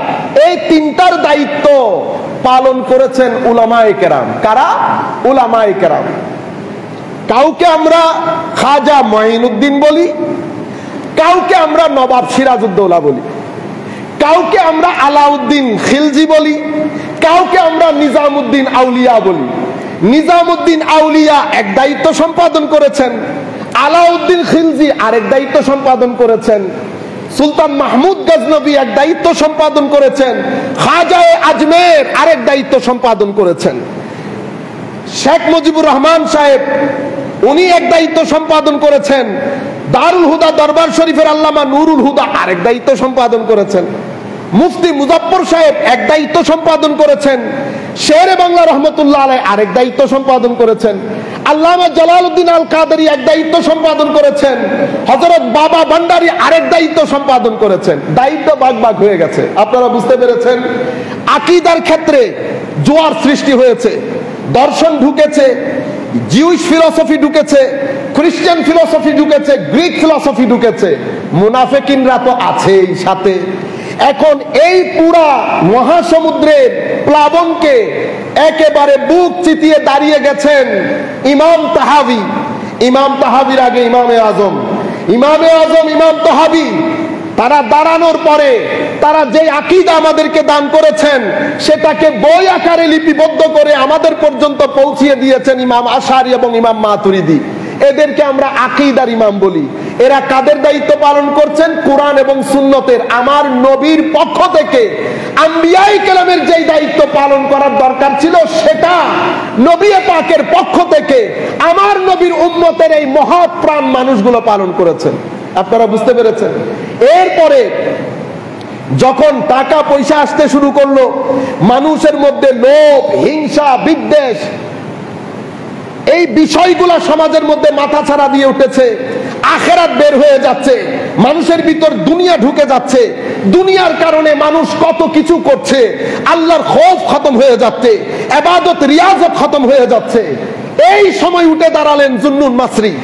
[SPEAKER 1] এই 3টার দায়িত্ব পালন করেছেন উলামায়ে কেরাম। কারা? উলামায়ে কেরাম। কাউকে আমরা খাজা মঈনুদ্দিন বলি, কাউকে আমরা নবাব সিরাজউদ্দৌলা বলি, কাউকে আমরা আলাউদ্দিন খিলজি বলি, কাউকে আমরা নিজামউদ্দিন আউলিয়া বলি। নিজামউদ্দিন আউলিয়া এক দায়িত্ব সম্পাদন করেছেন, আলাউদ্দিন খিলজি আরেক দায়িত্ব সম্পাদন করেছেন, সুলতান মাহমুদ গজনবী এক দায়িত্ব সম্পাদন করেছেন, খাজায়ে আজমের আরেক দায়িত্ব সম্পাদন করেছেন, শেখ মুজিবুর রহমান সাহেব উনি এক দায়িত্ব সম্পাদন করেছেন, দারুল হুদা দরবার শরীফের আল্লামা নুরুল হুদা আরেক দায়িত্ব সম্পাদন করেছেন, মুফতি মুজাফফর সাহেব এক দায়িত্ব সম্পাদন করেছেন, শেরে বাংলা রহমতুল্লাহ আলাইহি আরেক দায়িত্ব সম্পাদন করেছেন, আল্লামা জালালউদ্দিন আল কাদেরী এক দায়িত্ব সম্পাদন করেছেন, হযরত বাবা ভান্ডারী আরেক দায়িত্ব সম্পাদন করেছেন। দায়িত্ব ভাগ ভাগ হয়ে গেছে। আপনারা বুঝতে পেরেছেন? আকীদার ক্ষেত্রে জোয়ার সৃষ্টি হয়েছে, দর্শন ঢুকেছে, জিউস ফিলোসফি ঢুকেছে, খ্রিস্টান ফিলোসফি ঢুকেছে, গ্রিক ফিলোসফি ঢুকেছে, মুনাফিকিনরা তো আছেই সাথে। এখন এই পুরা মহাসমুদ্রের প্লাবনকে একেবারে বুক চিতিয়ে দাঁড়িয়ে গেছেন ইমাম তাহাবী। ইমাম তাহাবির আগে ইমামে আজম, ইমাম তাহাবি তারা দাঁড়ানোর পরে তারা যে আকীদা আমাদেরকে দান করেছেন সেটাকে বই আকারে লিপিবদ্ধ করে আমাদের পর্যন্ত পৌঁছিয়ে দিয়েছেন ইমাম আশআরী এবং ইমাম মাতুরিদি। এদেরকে আমরা আকীদার ইমাম বলি। এরা কাদের দায়িত্ব পালন করছেন? কোরআন এবং সুন্নতের, আমার নবীর পক্ষ থেকে আম্বিয়ায়ে কেরামের যেই দায়িত্ব পালন করার দরকার ছিল সেটা নবী পাকের পক্ষ থেকে আমার নবীর উম্মতের এই মহৎ প্রাণ মানুষগুলো পালন করেছেন। আপনারা বুঝতে পেরেছেন? এরপরে যখন টাকা পয়সা আসতে শুরু করলো, মানুষের মধ্যে লোভ, হিংসা, বিদ্বেষ, এই বিষয়গুলো সমাজের মধ্যে মাথা ছাড়া দিয়ে উঠেছে, আখিরাত বের হয়ে যাচ্ছে, মানুষের ভিতর দুনিয়া ঢুকে যাচ্ছে, দুনিয়ার কারণে মানুষ কত কিছু করছে, আল্লাহর খৌফ খতম হয়ে যাচ্ছে, ইবাদত রিয়াজত খতম হয়ে যাচ্ছে। এই সময় উঠে দাঁড়ালেন জুন্নুন মাসরি,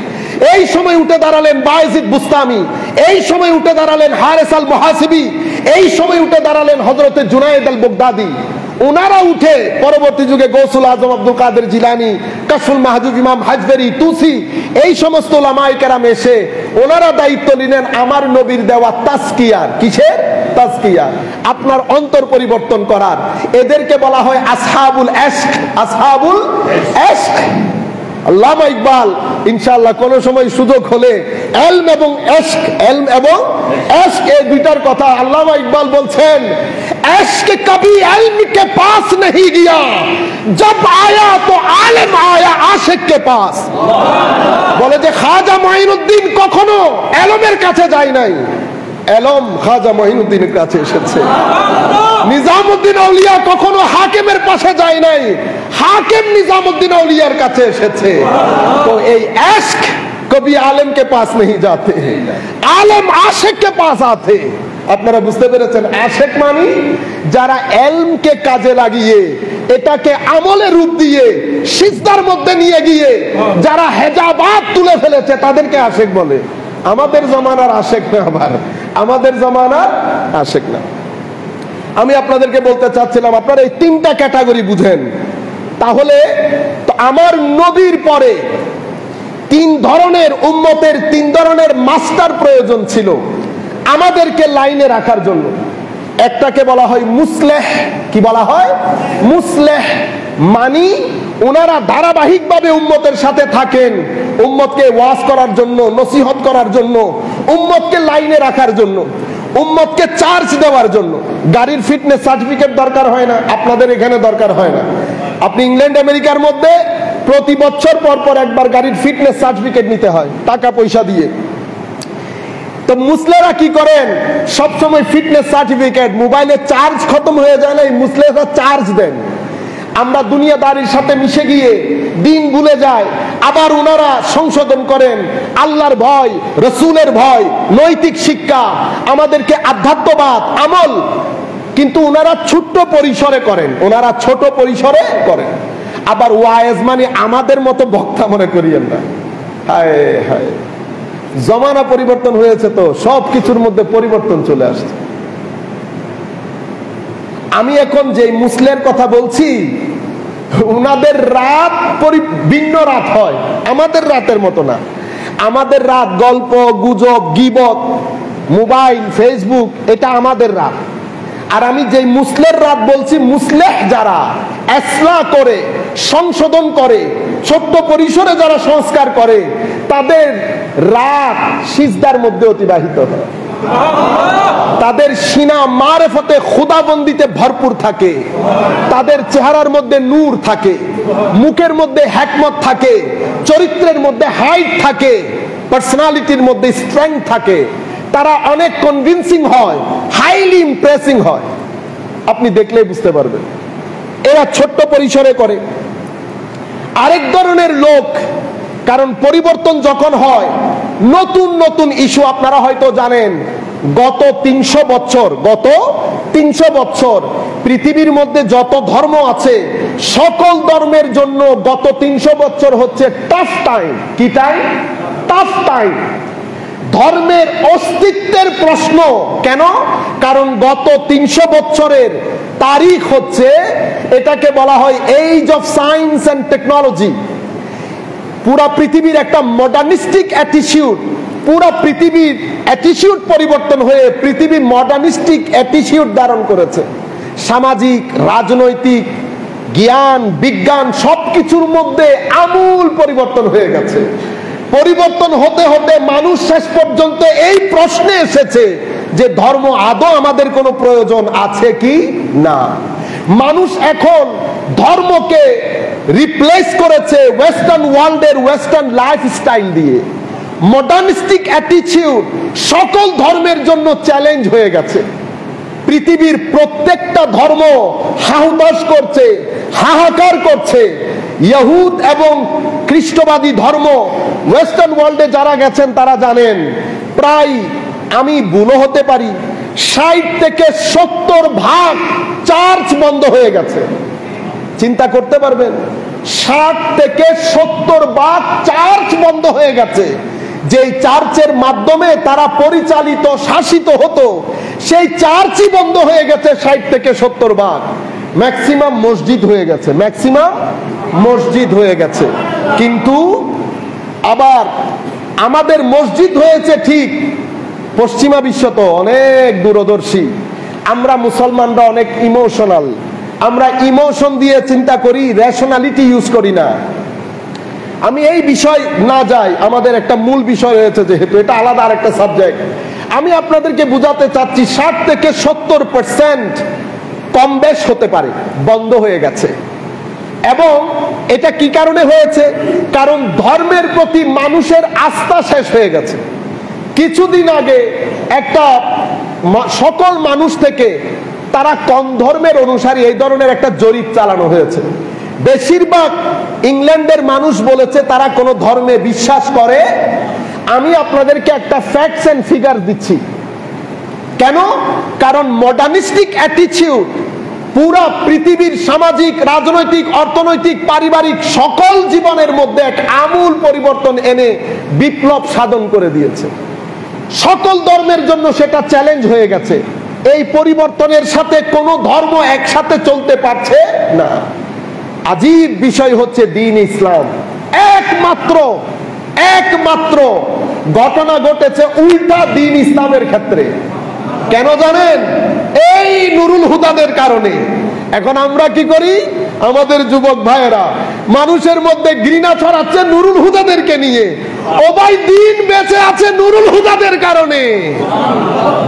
[SPEAKER 1] এই সময় উঠে দাঁড়ালেন বায়েজিদ বুস্তামি, এই সময় উঠে দাঁড়ালেন হারেস আল মুহাসিবি, এই সময় উঠে দাঁড়ালেন হযরতে জুনায়েদ আল বাগদাদি। ওনারা উঠে পরবর্তী যুগে গৌসুল আজম আব্দুল কাদের জিলানী, কাশফুল মাহজুব ইমাম হাজবেরি, তুসি, এই সমস্ত উলামায়ে কেরাম এসে ওনারা দায়িত্ব নিলেন আমার নবীর দেওয়া তাজকিয়ার। কিসের? তাজকিয়া, আপনার অন্তর পরিবর্তন করার। এদেরকে বলা হয় আসহাবুল ইশক, আসহাবুল ইশক। আল্লামা ইকবাল ইনশাআল্লাহ কোন সময় সুযোগ হলে ইলম এবং ইশক, ইলম এবং ইশক এই দুইটার কথা আল্লামা ইকবাল বলছেন, इश्क कभी इल्म के पास नहीं गया, जब आया तो आलिम आया आशिक के पास। বলে যে খাজা মঈনুদ্দিন কখনো ইলমের কাছে যায় নাই, ইলম খাজা মঈনুদ্দিনের কাছে এসেছে। নিজামউদ্দিন আউলিয়া কখনো হাকিমের পাশে যায় নাই, হাকিম নিজামউদ্দিন আউলিয়ার কাছে এসেছে। তো এই इश्क कभी आलिम के पास नहीं जाते, आलिम आशिक के पास आते। আপনারা বুঝতে পেরেছেন? আশিক মানে যারা ইলমকে কাজে লাগিয়ে এটাকে আমলে রূপ দিয়ে সিজদার মধ্যে নিয়ে গিয়ে যারা হেজাবাত তুলে ফেলেছে তাদেরকে আশিক বলে। আমাদের জামানার আশিক না, আবার আমাদের জামানার আশিক না। আমি আপনাদেরকে বলতে চাচ্ছিলাম আপনারা এই তিনটা ক্যাটাগরি বুঝেন, তাহলে তো আমার নবীর পরে তিন ধরনের উম্মতের তিন ধরনের মাস্টার প্রয়োজন ছিল আমাদেরকে লাইনে রাখার জন্য। একটাকে বলা হয় মুসলেহ। কি বলা হয়? মুসলেহ মানি ওনারা ধারাবাহিকভাবে উম্মতের সাথে থাকেন, উম্মতকে ওয়াজ করার জন্য, নসিহত করার জন্য, উম্মতকে লাইনে রাখার জন্য, উম্মতকে চার্জ দেওয়ার জন্য। গাড়ির ফিটনেস সার্টিফিকেট দরকার হয় না, আপনাদের এখানে দরকার হয় না। আপনি ইংল্যান্ড আমেরিকার মধ্যে প্রতি বছর পর পর একবার গাড়ির ফিটনেস সার্টিফিকেট নিতে হয় টাকা পয়সা দিয়ে। তো মুসলেরা কি করেন? সব সময় ফিটনেস সার্টিফিকেট, মোবাইলে চার্জ খতম হয়ে যায় না, এই মুসলেরা চার্জ দেন। আমরা দুনিয়াদারির সাথে মিশে গিয়ে দিন ভুলে যায়, আবার ওনারা সংশোধন করেন আল্লাহর ভয়, রসুলের ভয়, নৈতিক শিক্ষা, আমাদেরকে আধ্যাত্মবাদ, আমল। কিন্তু ওনারা ছোট্ট পরিসরে করেন, ওনারা ছোট পরিসরে করেন। আবার ওয়াইজ মানে আমাদের মতো বক্তা মনে করিয়েন না। হায় হায়, জমানা পরিবর্তন হয়েছে, তো সব কিছুর মধ্যে পরিবর্তন চলে আসছে। আমি এখন যে মুসলিমের কথা বলছি, উনাদের রাত ভিন্ন রাত হয়, আমাদের রাতের মতো না। আমাদের রাত গল্প গুজব, গীবত, মোবাইল, ফেসবুক, এটা আমাদের রাত। আর আমি যে মুসলিমের রাত বলছি, মুসলেহ যারা ইসলাহ করে, সংশোধন করে, ছোট্ট পরিসরে যারা সংস্কার করে, তাদের রাত সিজদার মধ্যে অতিবাহিত হয়। তাদের সিনা মারেফতে খুদাবন্দিতে ভরপুর থাকে, তাদের চেহারার মধ্যে নূর থাকে, মুখের মধ্যে হিকমত থাকে, চরিত্রের মধ্যে হাইট থাকে, পার্সোনালিটির মধ্যে স্ট্রেংথ থাকে। তারা অনেক কনভিন্সিং হয়, হাইলি ইমপ্রেসিং হয়। আপনি দেখলেই বুঝতে পারবেন। এরা ছোট্ট পরিসরে করে। আরেক ধরনের লোক, কারণ পরিবর্তন যখন হয়, নতুন নতুন ইস্যু, আপনারা হয়তো জানেন গত 300 বছর পৃথিবীর মধ্যে যত ধর্ম আছে সকল ধর্মের জন্য গত 300 বছর হচ্ছে টাফ টাইম। কি টাইম? Tough time. ধর্মের অস্তিত্বের প্রশ্ন। কেন? কারণ গত 300 বছরের তারিখ হচ্ছে, এটাকে বলা হয় age of science and technology. পুরা পৃথিবীর একটা মডার্নিস্টিক অ্যাটিটিউড, পুরা পৃথিবীর অ্যাটিটিউড পরিবর্তন হয়ে পৃথিবী মডার্নিস্টিক অ্যাটিটিউড ধারণ করেছে। সামাজিক, রাজনৈতিক, জ্ঞান, বিজ্ঞান সবকিছুর মধ্যে আমূল পরিবর্তন হয়ে গেছে। পরিবর্তন হতে হতে মানুষ শেষ পর্যন্ত এই প্রশ্নে এসেছে যে ধর্ম আদৌ আমাদের কোনো প্রয়োজন আছে কি না। মানুষ এখন ধর্মকে রিপ্লেস করেছে ওয়েস্টার্ন ওয়ার্ল্ডের ওয়েস্টার্ন লাইফস্টাইল দিয়ে। মডার্নিস্টিক অ্যাটিটিউড সকল ধর্মের জন্য চ্যালেঞ্জ হয়ে গেছে। পৃথিবীর প্রত্যেকটা ধর্ম হাহুতাশ করছে, হাহাকার করছে। ইহুদ এবং খ্রিস্টবাদী ধর্ম ওয়েস্টার্ন ওয়ার্ল্ডে যারা গেছেন তারা জানেন, প্রায় আমি ভুলও হতে পারি 60 থেকে 70% চার্চ বন্ধ হয়ে গেছে। চিন্তা করতে পারবেন, 60 থেকে 70% চার্চ বন্ধ হয়ে গেছে। যেই চার্চের মাধ্যমে তারা পরিচালিত, শাসিত হতো, সেই চার্চই বন্ধ হয়ে গেছে 60 থেকে 70%। ম্যাক্সিমাম মসজিদ হয়ে গেছে, ম্যাক্সিমাম মসজিদ হয়ে গেছে। কিন্তু আবার আমাদের মসজিদ হয়েছে ঠিক, পশ্চিমা বিশ্ব তো অনেক দূরদর্শী, আমরা মুসলমানরা অনেক ইমোশনাল, আমরা ইমোশন দিয়ে চিন্তা করি, রেশনালিটি ইউজ করি না। আমি এই বিষয় না যাই, আমাদের একটা মূল বিষয় রয়েছে যেহেতু, এটা আলাদা আর একটা সাবজেক্ট। আমি আপনাদেরকে বুঝাতে চাচ্ছি 60 থেকে 70% কম বেশ হতে পারে বন্ধ হয়ে গেছে। এবং এটা কি কারণে হয়েছে? কারণ ধর্মের প্রতি মানুষের আস্থা শেষ হয়ে গেছে। কিছুদিন আগে একটা সকল মানুষ থেকে তারা কোন ধর্মের অনুসারী এই ধরনের একটা জরিপ চালানো হয়েছে। বেশিরভাগ ইংল্যান্ডের মানুষ বলেছে তারা কোন ধর্মে বিশ্বাস করে। আমি আপনাদেরকে একটা ফ্যাক্টস এন্ড ফিগার দিচ্ছি। কেন? কারণ মডার্নিস্টিক অ্যাটিটিউড পুরা পৃথিবীর সামাজিক, রাজনৈতিক, অর্থনৈতিক, পারিবারিক সকল জীবনের মধ্যে এক আমূল পরিবর্তন এনে বিপ্লব সাধন করে দিয়েছে। সকল ধর্মের জন্য সেটা চ্যালেঞ্জ হয়ে গেছে। এই পরিবর্তনের সাথে কোনো ধর্ম একসাথে চলতে পারছে না। আজীব বিষয় হচ্ছে দ্বীন ইসলাম। একমাত্র ঘটনা ঘটেছে উল্টা দ্বীন ইসলামের ক্ষেত্রে। কেন জানেন? এই নুরুল হুদাদের কারণে। এখন আমরা কি করি? আমাদের যুবক ভাইয়েরা মানুষের মধ্যে ঘৃণা ছড়াচ্ছে নুরুল হুদাদেরকে নিয়ে। ও ভাই, দিন বেঁচে আছে নুরুল হুদাদের কারণে।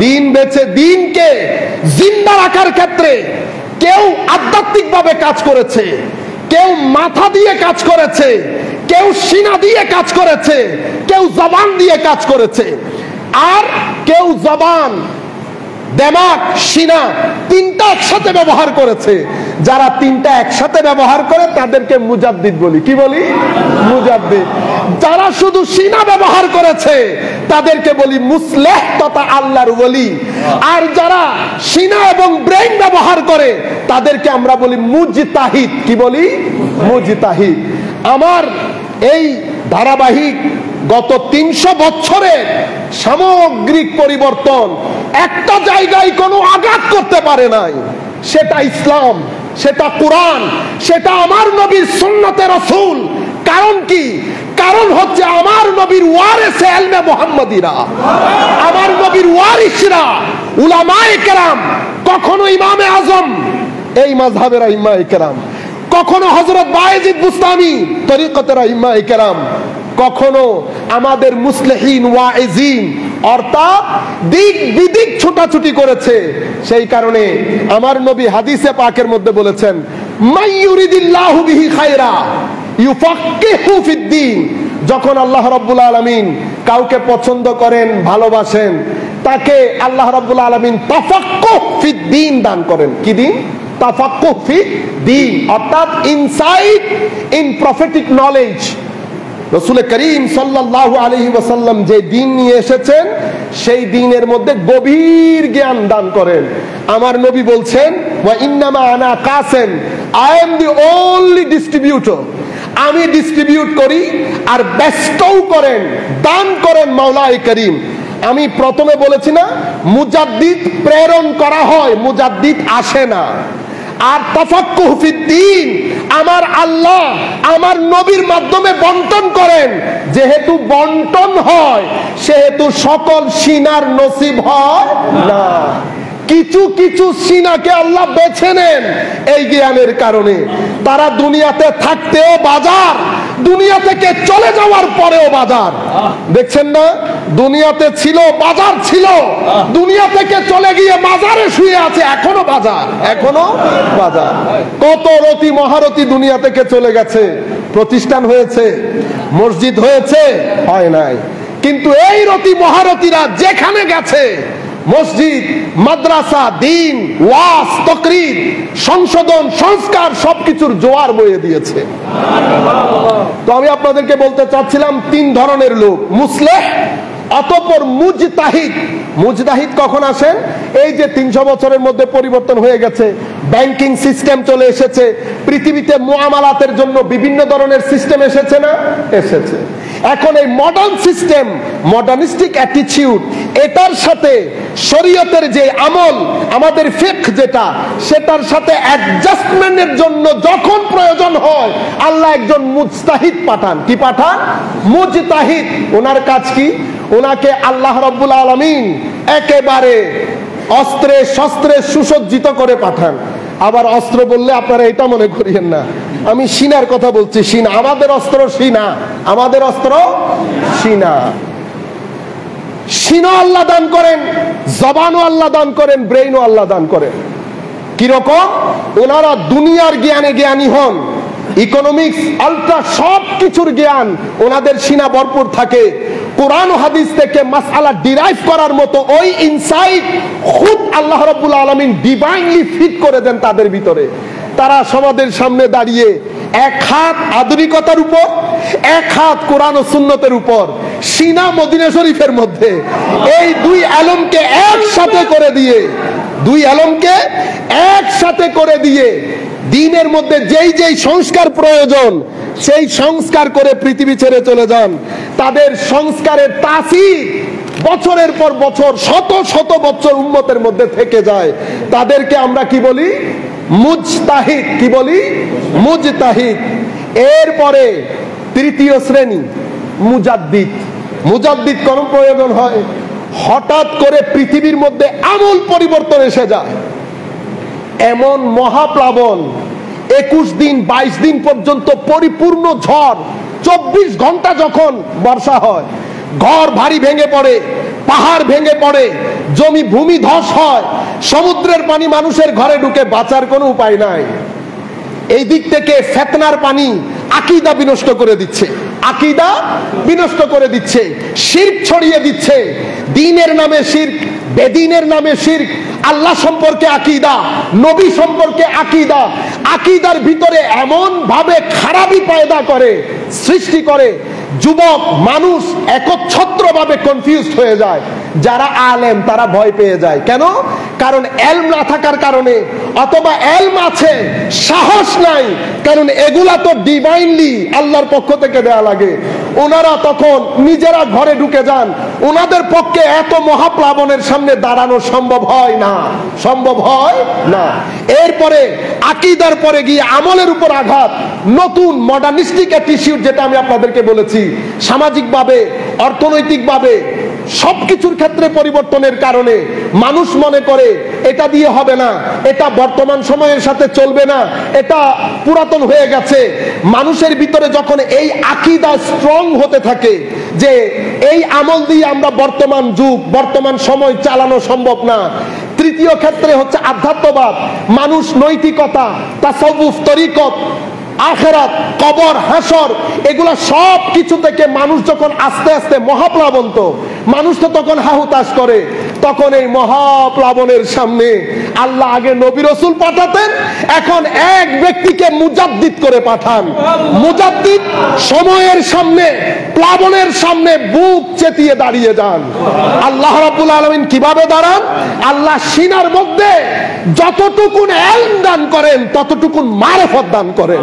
[SPEAKER 1] দিন বেঁচে, দিনকে জিন্দা রাখার ক্ষেত্রে কেউ আধ্যাত্মিক ভাবে কাজ করেছে, কেউ মাথা দিয়ে কাজ করেছে, কেউ সিনা দিয়ে কাজ করেছে, কেউ জবান দিয়ে কাজ করেছে, আর কেউ জবান, দেমাগ, সিনা তিনটা একসাথে ব্যবহার করেছে। যারা তিনটা একসাথে ব্যবহার করে তাদেরকে মুজাদ্দিদ বলি। কি বলি? মুজাদ্দিদ। যারা শুধু সিনা ব্যবহার করেছে তাদেরকে বলি মুসলেহ তথা আল্লাহর ওলি। আর যারা সিনা এবং ব্রেইন ব্যবহার করে তাদেরকে আমরা বলি মুজতাহিদ। কি বলি? মুজতাহিদ। আমার এই ধারাবাহিক গত 300 বছরের সামগ্রিক পরিবর্তন একটা জায়গায় কোনো আঘাত করতে পারে নাই। সেটা ইসলাম, সেটা কোরআন, সেটা আমার নবীর সুন্নতে রাসূল। কারণ কি? কারণ হচ্ছে আমার নবীর ওয়ারিসে ইলমে মুহাম্মাদিরা, আমার নবীর ওয়ারিসরা উলামায়ে কেরাম, কখনো ইমামে আজম এই মাযহাবের আইম্মায়ে কেরাম, কখনো হযরত বায়েজিদ বুস্তামি তরিকতের আইম্মায়ে কেরাম, কখনো আমাদের মুসলিহিন ওয়াইজিন, অর্থাৎ দিক বিদিক ছোটাছুটি করেছে। সেই কারণে আমার নবী হাদিসে পাকের মধ্যে বলেছেন, মাইয়ুরিদিল্লাহু বিহি খায়রা ইউফাক্কিহু ফিদ্দীন। যখন আল্লাহ রাব্বুল আলামিন কাউকে পছন্দ করেন, ভালোবাসেন, তাকে আল্লাহ রাব্বুল আলামিন তাফাক্কুহ ফিদ্দীন দান করেন। কি দিন? তাফাক্কুহ ফিদ্দীন, অর্থাৎ ইনসাইট ইন প্রফেটিক নলেজ। রাসূল করিম সাল্লাল্লাহু আলাইহি ওয়াসাল্লাম যে দ্বীন নিয়ে এসেছেন সেই দ্বীনের মধ্যে গভীর জ্ঞান দান করেন। আমার নবী বলছেন, ওয়া ইন্নামা আনা কাসিম, I am the only distributor. আমি ডিস্ট্রিবিউট করি আর বেস্টও করেন, দান করেন মাওলায়ে করিম। আমি প্রথমে বলেছি না, মুজাদ্দিদ প্রেরণ করা হয়, মুজাদ্দিদ আসে না। আর তাফাক্কুহ ফিদ্দীন আমার আল্লাহ আমার নবীর মাধ্যমে বন্টন করেন। যেহেতু বন্টন হয় সেহেতু সকল সিনার নসিব হয় না। কিছু কিছু সিনাকে আল্লাহ বেছে নেন এই জ্ঞানের কারণে। তারা দুনিয়াতে থাকতেও বাজার, দুনিয়া থেকে চলে যাওয়ার পরেও বাজার। দেখছেন না, দুনিয়াতে ছিল বাজার ছিল, দুনিয়া থেকে চলে গিয়ে বাজারে শুয়ে আছে, এখনো বাজার, এখনো বাজার। কত রতি মহারতি দুনিয়া থেকে চলে গেছে, প্রতিষ্ঠান হয়েছে, মসজিদ হয়েছে, হয় নাই। কিন্তু এই রতি মহারতিরা যেখানে গেছে, মসজিদ, মাদ্রাসা, দিন, ওয়াজ, তাকরীর, সংশোধন, সংস্কার সবকিছুর জোয়ার বয়ে দিয়েছে। তো আমি আপনাদেরকে বলতে চাচ্ছিলাম তিন ধরনের লোক, মুসলিহ, অতঃপর মুজতাহিদ। মুজতাহিদ কখন আসেন? এই যে 300 বছরের মধ্যে পরিবর্তন হয়ে গেছে, ব্যাংকিং সিস্টেম চলে এসেছে, পৃথিবীতে মুআমালাতের জন্য বিভিন্ন ধরনের সিস্টেম এসেছে না? এসেছে। এখন এই মডার্ন সিস্টেম, মডার্নিস্টিক অ্যাটিটিউড, এটার সাথে শরীয়তের যে আমল, আমাদের ফিকহ যেটা, সেটার সাথে অ্যাডজাস্টমেন্টের জন্য যখন প্রয়োজন হয় আল্লাহ একজন মুজতাহিদ পাঠান। কি পাঠান? মুজতাহিদ। ওনার কাজ কি? ওনাকে আল্লাহ রাব্বুল আলামিন একেবারে অস্ত্রে শস্ত্রে সুসজ্জিত করে পাঠান। আবার অস্ত্র বললে আপনারা এটা মনে করিয়েন না, আমি সিনার কথা বলছি। সিনা, আমাদের অস্ত্র সিনা, আমাদের অস্ত্র সিনা। সিনা আল্লাহ দান করেন, জবানও আল্লাহ দান করেন, ব্রেইনও আল্লাহ দান করেন। কিরকম? ওনারা দুনিয়ার জ্ঞানে জ্ঞানী হন, ইকোনমিক্স, আলট্রা সব কিছুর জ্ঞান ওনাদের সিনা ভরপুর থাকে। কোরআন ও হাদিস থেকে মাসআলা ডিরাইভ করার মতো ওই ইনসাইট খুদ আল্লাহ রাব্বুল আলামিন ডিভাইনলি ফিট করে দেন তাদের ভিতরে। তারা সমাজের সামনে দাঁড়িয়ে এক হাত আধুনিকতার উপর, এক হাত কোরআন ও সুন্নতের উপর, সিনা মদিনা শরীফের মধ্যে, এই দুই আলমকে একসাথে করে দিয়ে, দুই আলমকে একসাথে করে দিয়ে দ্বীনের মধ্যে যেই যেই সংস্কার প্রয়োজন সেই সংস্কার করে পৃথিবী ছেড়ে চলে যান। তাদের সংস্কারের তাসির বছরের পর বছর, শত শত বছর উম্মতের মধ্যে থেকে যায়। তাদেরকে আমরা কি বলি? মুজতাহিদ। কি বলি? মুজতাহিদ। এরপরে তৃতীয় শ্রেণী মুজাদ্দিদ। মুজাদ্দিদ কোন প্রয়োজন হয়? হঠাৎ করে পৃথিবীর মধ্যে আমূল পরিবর্তন এসে যায়, এমন মহাপ্লাবন, 21 দিন 22 দিন পর্যন্ত পরিপূর্ণ ঝড়, 24 ঘন্টা যখন বর্ষা হয়, ঘর ভারী ভেঙে পড়ে, পাহাড় ভেঙে পড়ে, জমি ভূমি ধস হয়, সমুদ্রের পানি মানুষের ঘরে ঢুকে, বাঁচার কোনো উপায় নাই। এই দিক থেকে ফিতনার পানি আকীদা বিনষ্ট করে দিচ্ছে, আকীদা বিনষ্ট করে দিচ্ছে, শিরক ছড়িয়ে দিচ্ছে। দ্বীনের নামে শিরক, বেদিনের নামে শিরক, আল্লাহ সম্পর্কে আকীদা, নবী সম্পর্কে আকীদা, আকীদার ভিতরে এমন ভাবে খারাপি পয়দা করে, সৃষ্টি করে, যুবক মানুষ একচ্ছত্রভাবে কনফিউজড হয়ে যায়। যারা আলেম তারা ভয় পেয়ে যায়। কেন? কারণ এলম না থাকার কারণে, অথবা এলম আছে সাহস নাই, কারণ এগুলা তো ডিভাইনলি আল্লাহর পক্ষ থেকে দেয়া লাগে। ওনারা তখন নিজেরা ঘরে ঢুকে যান, ওনাদের পক্ষে এত মহাপ্লাবনের সামনে দাঁড়ানো সম্ভব হয় না, সম্ভব হয় না। এরপরে আকীদার পরে গিয়ে আমলের উপর আঘাত, নতুন মডার্নিস্টিক অ্যাটিটিউড, যেটা আমি আপনাদেরকে বলেছি, সামাজিকভাবে, অর্থনৈতিকভাবে সবকিছুর ক্ষেত্রে পরিবর্তনের কারণে মানুষ মনে করে এটা দিয়ে হবে না, এটা বর্তমান সময়ের সাথে চলবে না, এটা পুরাতন হয়ে গেছে। মানুষের ভিতরে যখন এই আকীদা স্ট্রং হতে থাকে যে এই আমল দিয়ে আমরা বর্তমান যুগ, বর্তমান সময় চালানো সম্ভব না। তৃতীয় ক্ষেত্রে হচ্ছে আধ্যাত্মবাদ, মানুষ নৈতিকতা, তাসাউফ, তরিকত, আখিরাত, কবর, হাসর, এগুলা সব কিছু থেকে মানুষ যখন আস্তে আস্তে মহাপ্লাবন্ত, মানুষ তো তখন হাহুতাশ করে। তখন এই মহাপ্লাবনের সামনে আল্লাহ আগে নবী রাসূল পাঠাতেন, এখন এক ব্যক্তিকে মুজাদ্দিদ করে পাঠান। মুজাদ্দিদ সময়ের সামনে, প্লাবনের সামনে বুক চেতিয়ে দাঁড়িয়ে যান। আল্লাহ রাব্বুল আলামিন কিভাবে দাঁড়ান? আল্লাহ সিনার মধ্যে যতটুকুন ইলম দান করেন ততটুকুন মারিফত দান করেন।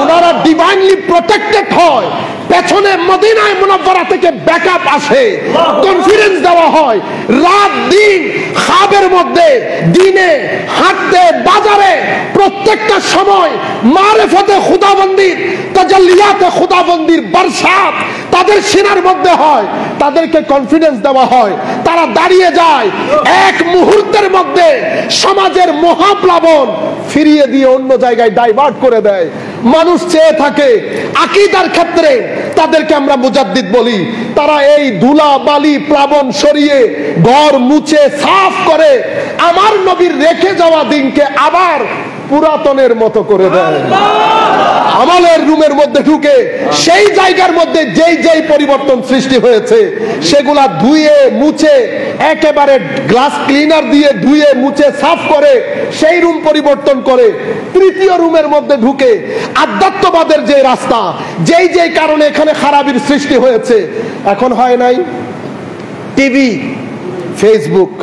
[SPEAKER 1] ওনারা ডিভাইনলি প্রটেক্টেড হয়, পেছনে মদিনায়ে মুনাওয়ারা থেকে ব্যাকআপ আসে, কনফিডেন্স দেওয়া হয়, রাত দিন খাবের মতো মধ্যে, দিনে, হাঁটতে, বাজারে, প্রত্যেকটা সময় মারিফতে খুদাবন্দির, তাজাল্লিয়াতে খুদাবন্দির বরসাত তাদের সিনার মধ্যে হয়, তাদেরকে কনফিডেন্স দেওয়া হয়, তারা দাঁড়িয়ে যায়, এক মুহূর্তের মধ্যে সমাজের মহাপ্লাবন ফিরিয়ে দিয়ে অন্য জায়গায় ডাইভার্ট করে দেয়। মানুষ চেয়ে থাকে আকীদার ক্ষেত্রে তাদেরকে আমরা মুজাদ্দিদ বলি, তারা এই ধুলা বালি প্লাবন সরিয়ে ঘর মুছে সাফ করে আমার নবীর রেখে যাওয়া দিনকে আবার পুরাতনের মতো করে দেয়। আমলের রুমের মধ্যে ঢুকে সেই জায়গার মধ্যে যেই যেই পরিবর্তন সৃষ্টি হয়েছে সেগুলা ধুয়ে মুছে একেবারে গ্লাস ক্লিনার দিয়ে ধুয়ে মুছে সাফ করে সেই রুম পরিবর্তন করে তৃতীয় রুমের মধ্যে ঢুকে আধ্যাত্মবাদের যে রাস্তা, যেই যেই কারণে এখানে খারাপির সৃষ্টি হয়েছে, এখন হয় নাই টিভি, ফেসবুক,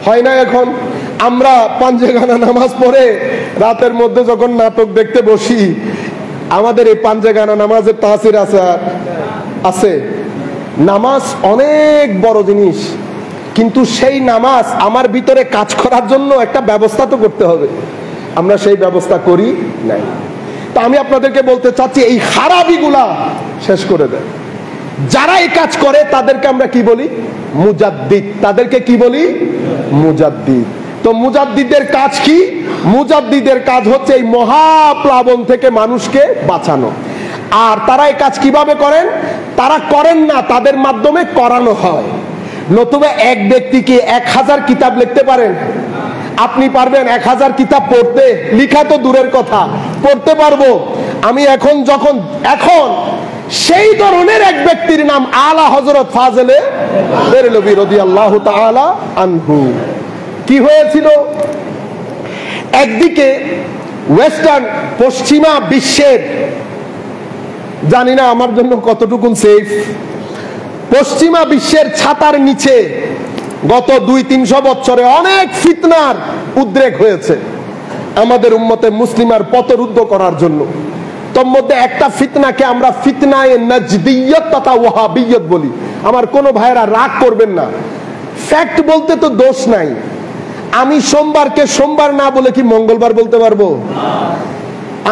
[SPEAKER 1] হয় না? এখন আমরা পাঞ্জেগানা নামাজ পড়ে রাতের মধ্যে যখন নাটক দেখতে বসি, আমাদের এই পাঞ্জেগানা নামাজের তাসির আছে। নামাজ অনেক বড় জিনিস, কিন্তু সেই নামাজ আমার ভিতরে কাজ করার জন্য একটা ব্যবস্থা তো করতে হবে, আমরা সেই ব্যবস্থা করি নাই। তা আমি আপনাদেরকে বলতে চাচ্ছি, এই খারাপিগুলা শেষ করে দেয়। যারা এই কাজ করে তাদেরকে আমরা কি বলি? মুজাদ্দিদ। তাদেরকে কি বলি? মুজাদ্দিদ। তো মুজাদ্দিদের কাজ কি? মুজাদ্দিদের কাজ হচ্ছে এই মহাপ্লাবন থেকে মানুষকে বাঁচানো। আর তারা এই কাজ কিভাবে করেন? তারা করেন না, তাদের মাধ্যমে করানো হয়। নতুবা এক ব্যক্তি কি 1000 কিতাব লিখতে পারেন? আপনি পারবেন 1000 কিতাব পড়তে? লিখা তো দূরের কথা, পড়তে পারবো আমি। এখন সেই ধরনের এক ব্যক্তির নাম আলা হযরত ফাজলে বেরলভী রাদিয়াল্লাহু তাআলা আনহু। কি হয়েছিল? একদিকে ওয়েস্টার্ন, পশ্চিমা বিশ্বের, জানি না আমার জন্য কতটুকুন সেফ, পশ্চিমা বিশ্বের ছাতার নিচে গত 200-300 বছরে অনেক ফিতনার উদ্রেক হয়েছে আমাদের উম্মতে মুসলিমার পথরুদ্ধ করার জন্য। তোর মধ্যে একটা ফিতনাকে আমরা ফিতনায়ে নাজদিয়ত তথা ওয়াহাবিয়ত বলি। আমার কোনো ভাইয়েরা রাগ করবেন না, ফ্যাক্ট বলতে তো দোষ নাই। আমি সোমবারকে সোমবার না বলে কি মঙ্গলবার বলতে পারবো?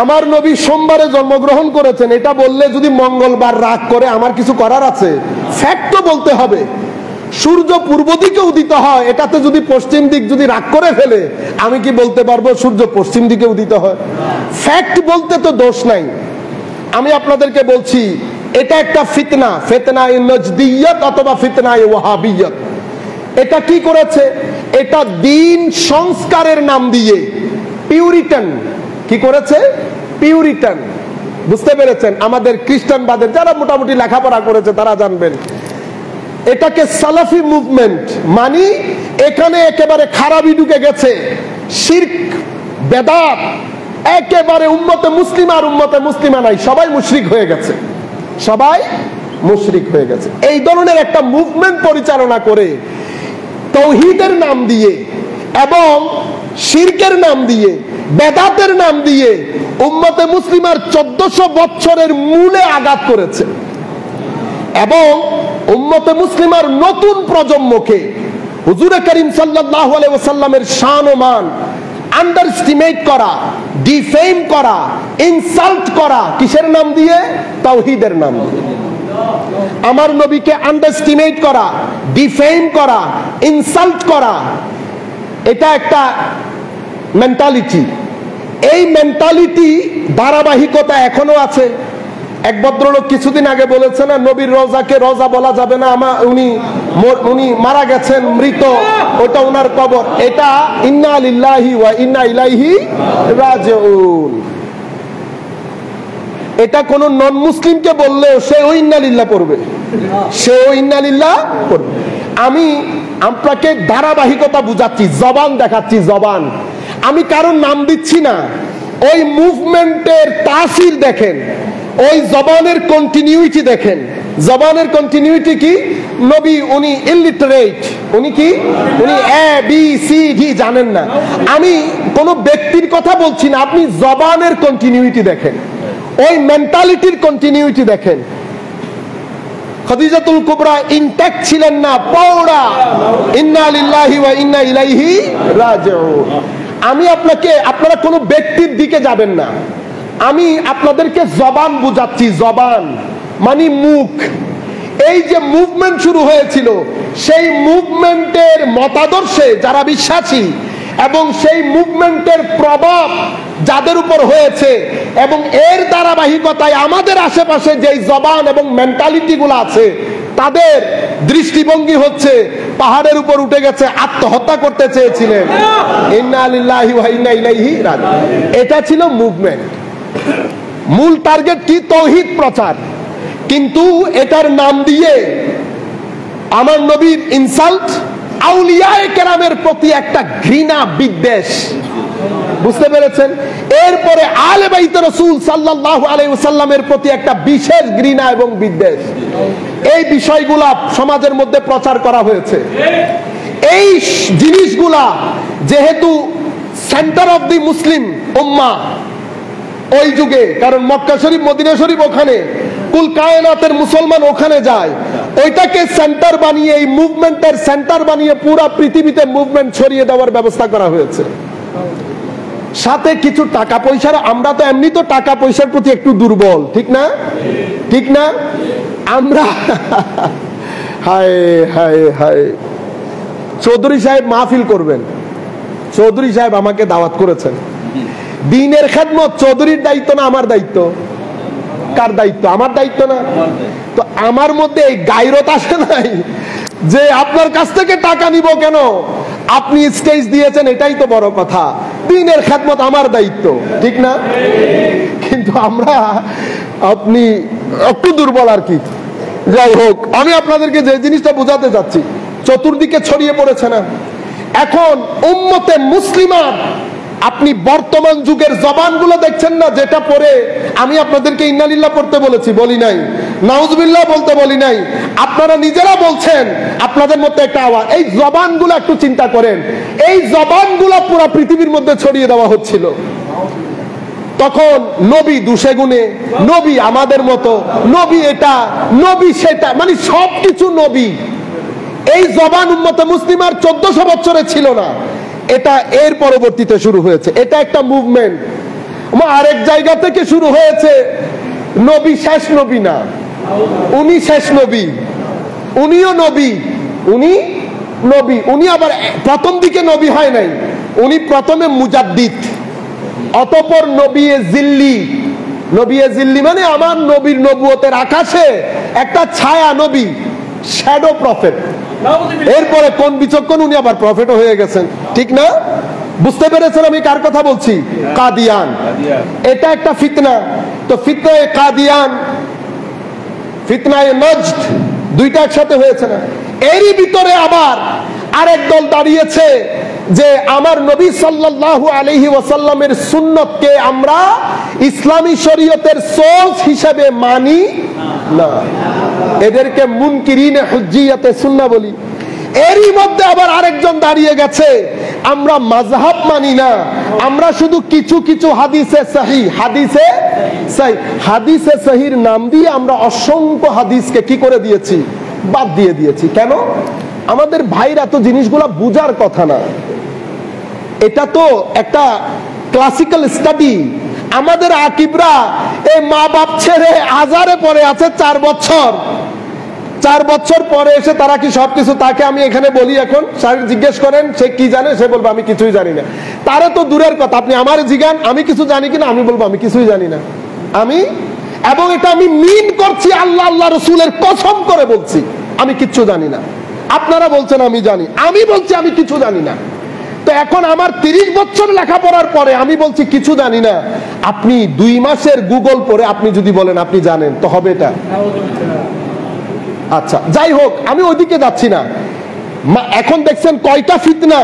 [SPEAKER 1] আমার নবী সোমবারে জন্মগ্রহণ করেছেন, এটা বললে যদি মঙ্গলবার রাগ করে আমার কিছু করার আছে? ফ্যাক্ট তো বলতে হবে। সূর্য পূর্ব দিকে উদিত হয়, এটাতে যদি পশ্চিম দিক যদি রাগ করে ফেলে, আমি কি বলতে পারবো সূর্য পশ্চিম দিকে উদিত হয়? ফ্যাক্ট বলতে তো দোষ নাই। আমি আপনাদেরকে বলছি, এটা একটা ফিতনা, ফিতনায়ে নাজদিয়ত অথবা ফিতনায়ে ওয়াহাবিয়ত। এটা কি করেছে? এটা দিন সংস্কারের নাম দিয়ে পিউরিটান কি করেছে? পিউরিটান। বুঝতে পেরেছেন? আমাদের খ্রিস্টানবাদের যারা মোটামুটি লেখাপড়া করেছে তারা জানবেন, এটাকে সালাফি মুভমেন্ট মানে এখানে একেবারে খারাপি ঢুকে গেছে, শিরক বেদাত, একেবারে উম্মতে মুসলিমা আর উম্মতে মুসলিমা নাই, সবাই মুশরিক হয়ে গেছে, সবাই মুশরিক হয়ে গেছে। এই ধরনের একটা মুভমেন্ট পরিচালনা করে তাওহীদের নাম দিয়ে এবং শিরকের নাম দিয়ে, বেদাতের নাম দিয়ে উম্মতে মুসলিমার 1400 বছরের মূলে আঘাত করেছে এবং উম্মতে মুসলিমার নতুন প্রজন্মকে হুজুর করিম সাল্লাল্লাহু আলাইহি ওয়াসাল্লামের শান ও মান আন্ডারএস্টিমেট করা, ডিফেম করা, ইনসাল্ট করা, কিসের নাম দিয়ে? তাওহীদের নাম দিয়ে। আমার নবীকে আন্ডারএস্টিমেট করা, ডিফেম করা, ইনসাল্ট করা, এটা একটা মেন্টালিটি। এই মেন্টালিটি ধারাবাহিকতা এখনো আছে। এক ভদ্রলোক কিছুদিন আগে বলেছে না, নবীর রওজাকে রওজা বলা যাবে না, উনি মারা গেছেন, মৃত, ওটা ওনার কবর। এটা ইন্না লিল্লাহি ওয়া ইন্না ইলাইহি রাজিউন। এটা কোন নন মুসলিমকে বললেও সে ওই ইন্না লিল্লাহ পড়বে, সে ওই ইন্না লিল্লাহ পড়বে। আমি আপনাকে ধারাবাহিকতা বুঝাচ্ছি, জবান দেখাচ্ছি, জবান। আমি কারোর নাম দিচ্ছি না, ওই মুভমেন্টের তাসির দেখেন, ওই জবানের কন্টিনিউইটি দেখেন। জবানের কন্টিনিউইটি কি? নবী উনি ইলিটারেট, উনি কি? উনি এ বি সি ডি জানেন না। আমি কোন ব্যক্তির কথা বলছি না, আপনি জবানের কন্টিনিউইটি দেখেন, ওই মেন্টালিটির কন্টিনিউইটি দেখেন। খাদিজাতুল কুবরা ইনট্যাক্ট ছিলেন না, পৌড়া। ইন্না লিল্লাহি ওয়া ইন্না ইলাইহি রাজিউন। আমি আপনারা কোনো ব্যক্তির দিকে যাবেন না, আমি আপনাদেরকে জবান বুঝাচ্ছি। জবান মানে মুখ। এই যে মুভমেন্ট শুরু হয়েছিল, সেই মুভমেন্টের মতাদর্শে যারা বিশ্বাসী এবং সেই মুভমেন্টের প্রভাব যাদের উপর হয়েছে এবং এর ধারাবাহিকতায় আমাদের আশেপাশে যেই জবান এবং মেন্টালিটি গুলো আছে, তাদের দৃষ্টিভঙ্গি হচ্ছে পাহাড়ের উপর উঠে গেছে, আত্মহত্যা করতে চেয়েছিলেন। ইন্না লিল্লাহি ওয়া ইন্না ইলাইহি রাজিউন। এটা ছিল মুভমেন্ট। মূল টার্গেট কি? তাওহীদ প্রচার। কিন্তু এটার নাম দিয়ে আমার নবীর ইনসাল্ট, আউলিয়ায়ে কেরামের প্রতি একটা ঘৃণা, বিদ্বেষ। বুঝতে পেরেছেন? এরপরে আলে বাইতে রাসূল সাল্লাল্লাহু আলাইহি ওয়াসাল্লামের প্রতি একটা বিশেষ ঘৃণা এবং বিদ্বেষ। এই বিষয়গুলা সমাজের মধ্যে প্রচার করা হয়েছে। এই জিনিসগুলা যেহেতু সেন্টার অফ দি মুসলিম উম্মাহ ওই যুগে, কারণ মক্কা শরীফ, মদিনা শরীফ ওখানে, কুল কায়নাতের মুসলমান ওখানে যায়, ওইটাকে সেন্টার বানিয়ে, এই মুভমেন্টের সেন্টার বানিয়ে পুরা পৃথিবীতে মুভমেন্ট ছড়িয়ে দেওয়ার ব্যবস্থা করা হয়েছে। সাথে কিছু টাকা পয়সার, আমরা তো এমনি তো টাকা পয়সার প্রতি একটু দুর্বল, ঠিক না? ঠিক না? আমরা হায় হায় হায়, চৌধুরী সাহেব মাহফিল করবেন, চৌধুরী সাহেব আমাকে দাওয়াত করেছেন। দ্বীনের খেদমত চৌধুরীর দায়িত্ব না আমার দায়িত্ব? কার দায়িত্ব? আমার দায়িত্ব না? তো আমার মধ্যে এই গায়রত আসে নাই যে আপনার কাছ থেকে টাকা নিব কেন, আপনি স্টেজ দিয়েছেন, এটাই তো বড় কথা। দ্বীনের খেদমত আমার দায়িত্ব, ঠিক না? কিন্তু আমরা, আপনি একটু দুর্বল আর কি। যাই হোক, আমি আপনাদেরকে যে জিনিসটা বোঝাতে চাচ্ছি, চতুর্দিকে ছড়িয়ে পড়েছে না এখন উম্মতে মুসলিমার। আপনি বর্তমান যুগের জবানগুলো দেখছেন না, যেটা পড়ে আমি আপনাদেরকে ইন্নালিল্লাহ পড়তে বলেছি, বলি নাই, নাউজুবিল্লাহ বলতে বলি নাই, আপনারা নিজেরা বলছেন, আপনাদের মধ্যে একটা আওয়াজ। এই জবানগুলো একটু চিন্তা করেন, এই জবানগুলো পুরো পৃথিবীর মধ্যে ছড়িয়ে দেওয়া হচ্ছিল। তখন নবী দুষে গুণে, নবী আমাদের মতো, নবী এটা, নবী সেটা, মানে সবকিছু নবী। এই জবান উম্মতে মুসলিমার 1400 বছরে ছিল না, এটা এর পরবর্তীতে শুরু হয়েছে। এটা একটা মুভমেন্ট। আরেক জায়গা থেকে শুরু হয়েছে। নবী শেষ নবী না, উনি শেষ নবী, উনিও নবী, উনি নবী, উনি আবার প্রথম দিকে নবী হয় নাই, উনি প্রথমে মুজাদ্দিদ, অতঃপর নবী জিল্লি। নবী জিল্লি মানে আমার নবীর নবুয়তের আকাশে একটা ছায়া নবী, শ্যাডো প্রফেট। এরপরে কোন বিচক্ষণ, উনি আবার প্রফেট হয়ে গেছেন, ঠিক না? বুঝতে পেরেছেন আমি কার কথা বলছি? কাদিয়ান। এটা একটা ফিতনা। তো ফিতনায়ে কাদিয়ান, ফিতনায়ে নজদ, দুইটা একসাথে হয়েছে না? এরই ভিতরে আবার আরেক দল দাঁড়িয়েছে যে আমার নবী সাল্লাল্লাহু আলাইহি ওয়াসাল্লামের সুন্নতকে আমরা ইসলামী শরীয়তের সোর্স হিসেবে মানি না, এদেরকে মুনকিরিনে হুজ্জিয়াতে সুন্নাহ বলি। এরই মধ্যে আবার আরেকজন দাঁড়িয়ে গেছে, আমরা মাযহাব মানি না, আমরা শুধু কিছু কিছু হাদিসে সহিহ, হাদিসে সহিহ, হাদিসে সহিহর নাম দিয়ে আমরা অসংখ্য হাদিসকে কি করে দিয়েছি? বাদ দিয়ে দিয়েছি। কেন? আমাদের ভাইরা তো জিনিসগুলা বুঝার কথা না। এটা তো একটা ক্লাসিক্যাল স্টাডি। আমাদের আকিবরা এই মা বাপ ছেড়ে আজারে পড়ে আছে 4 বছর। 4 বছর পরে এসে তারা কি সবকিছু, তাকে আমি এখানে বলি, এখন স্যার জিজ্ঞেস করেন সে কি জানে, সে বলবে আমি কিছুই জানি না। তারা তো দূরের কথা, আপনি আমার জিজ্ঞান আমি কিছু জানি কিনা, আমি বলবো আমি কিছুই জানি না। আমি, এবং এটা আমি মিন করছি, আল্লাহ আল্লাহ রসুলের কসম করে বলছি আমি কিচ্ছু জানি না। আপনারা বলছেন আমি জানি, আমি বলছি আমি কিছু জানি না। তো এখন আমার 30 বছর লেখাপড়ার পরে আমি বলছি কিছু জানি না। আপনি 2 মাসের গুগল পড়ে আপনি যদি বলেন আপনি জানেন, তো হবে এটা? আচ্ছা, যাই হোক, আমি ওইদিকে যাচ্ছি না। এখন দেখছেন কয়টা ফিতনা,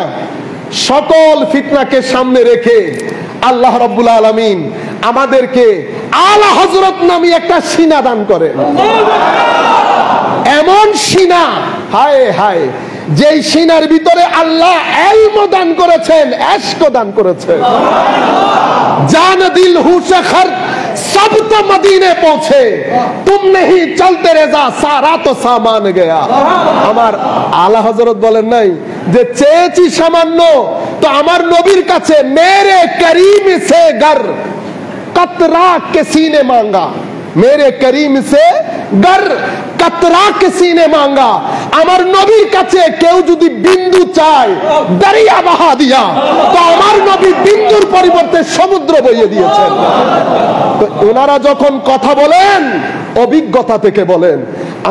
[SPEAKER 1] সকল ফিতনাকে সামনে রেখে আল্লাহ রাব্বুল আলামিন আমাদেরকে আলা হযরত নামে একটা সিনা দান করে। এমন সিনা, হায় হায়, যেই সিনার ভিতরে আল্লাহ ইলম দান করেছেন, ইশক দান করেছেন। জান দিল হু সখর सब तो मदीने पहुंचे, तुम नहीं चलते रेजा सारा तो सामान गया। আমার আলা হযরত বলেন নাই যে চেয়েছি সামান্য, তো আমার নবীর কাছে মেরে করিম সে ঘর कतरा किसी ने मांगा, मेरे करीम से गर कतरा किसी ने मांगा। আমার নবীর কাছে কেউ যদি বিন্দু চায় দরিয়া বহা দিয়া, তো আমার নবী বিন্দুর পরিবর্তে সমুদ্র বইয়ে দিয়েছেন। তো ওনারা যখন কথা বলেন অভিজ্ঞতা থেকে বলেন,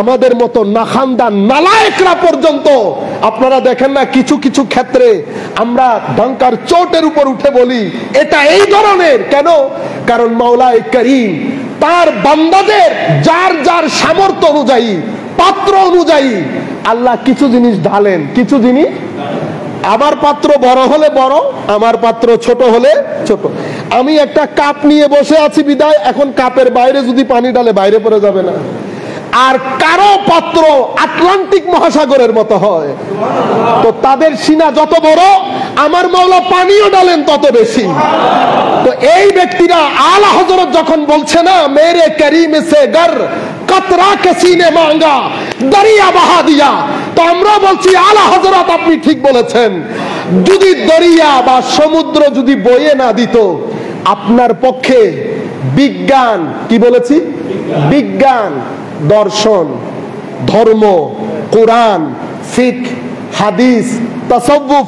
[SPEAKER 1] আমাদের মতো নাখান্দা নালায়েকরা পর্যন্ত আপনারা দেখেন না কিছু কিছু ক্ষেত্রে আমরা ডঙ্কার চোটের উপর উঠে বলি এটা এই ধরনের কেন? কারণ মাওলায়ে করিম তার বান্দাদের যার যার সামর্থ্য অনুযায়ী, পাত্র অনুযায়ী আল্লাহ কিছু জিনিস ঢালেন, কিছু জিনিস আমার পাত্র বড় হলে বড়, আমার পাত্র ছোট হলে ছোট। আমি একটা কাপ নিয়ে বসে আছি বিদায়, এখন কাপের বাইরে যদি পানি ঢালে বাইরে পড়ে যাবে না। আর কারো পাত্র আটলান্টিক মহাসাগরের মতো হয়, তো তাদের সিনা যত বড় আমার মাওলা পানিও ডালেন তত বেশি। তো এই ব্যক্তিরা আলা হযরত যখন বলছে না মেরে করিম সে গর কতরা কিসি নে মাঙ্গা দরিয়া বহা দিয়া, তো আমরা বলছি আলা হযরত আপনি ঠিক বলেছেন। যদি দরিয়া বা সমুদ্র যদি বয়ে না দিত, আপনার পক্ষে বিজ্ঞান, কি বলেছি, বিজ্ঞান, দর্শন, ধর্ম, কোরআন, ফিকহ, হাদিস, তাসাউফ,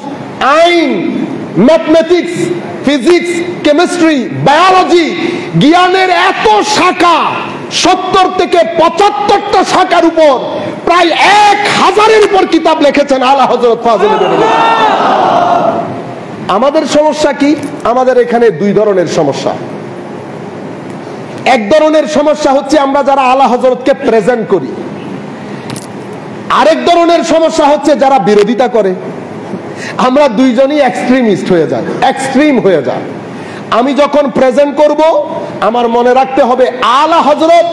[SPEAKER 1] আইন, ম্যাথমেটিক্স, ফিজিক্স, কেমিস্ট্রি, বায়োলজি, জ্ঞানের এত শাখা 70 থেকে 75টা শাখার উপর প্রায় 1000-এর উপর কিতাব লিখেছেন আলা হযরত ফাজিল ইবনে। আমাদের সমস্যা কি? আমাদের এখানে দুই ধরনের সমস্যা। এক ধরনের সমস্যা হচ্ছে আমরা যারা আলা হযরতকে প্রেজেন্ট করি, আরেক ধরনের সমস্যা হচ্ছে যারা বিরোধিতা করে। আমরা দুইজনই এক্সট্রিমিস্ট হয়ে যাই, এক্সট্রিম হয়ে যায়। আমি যখন প্রেজেন্ট করব আমার মনে রাখতে হবে আলা হযরত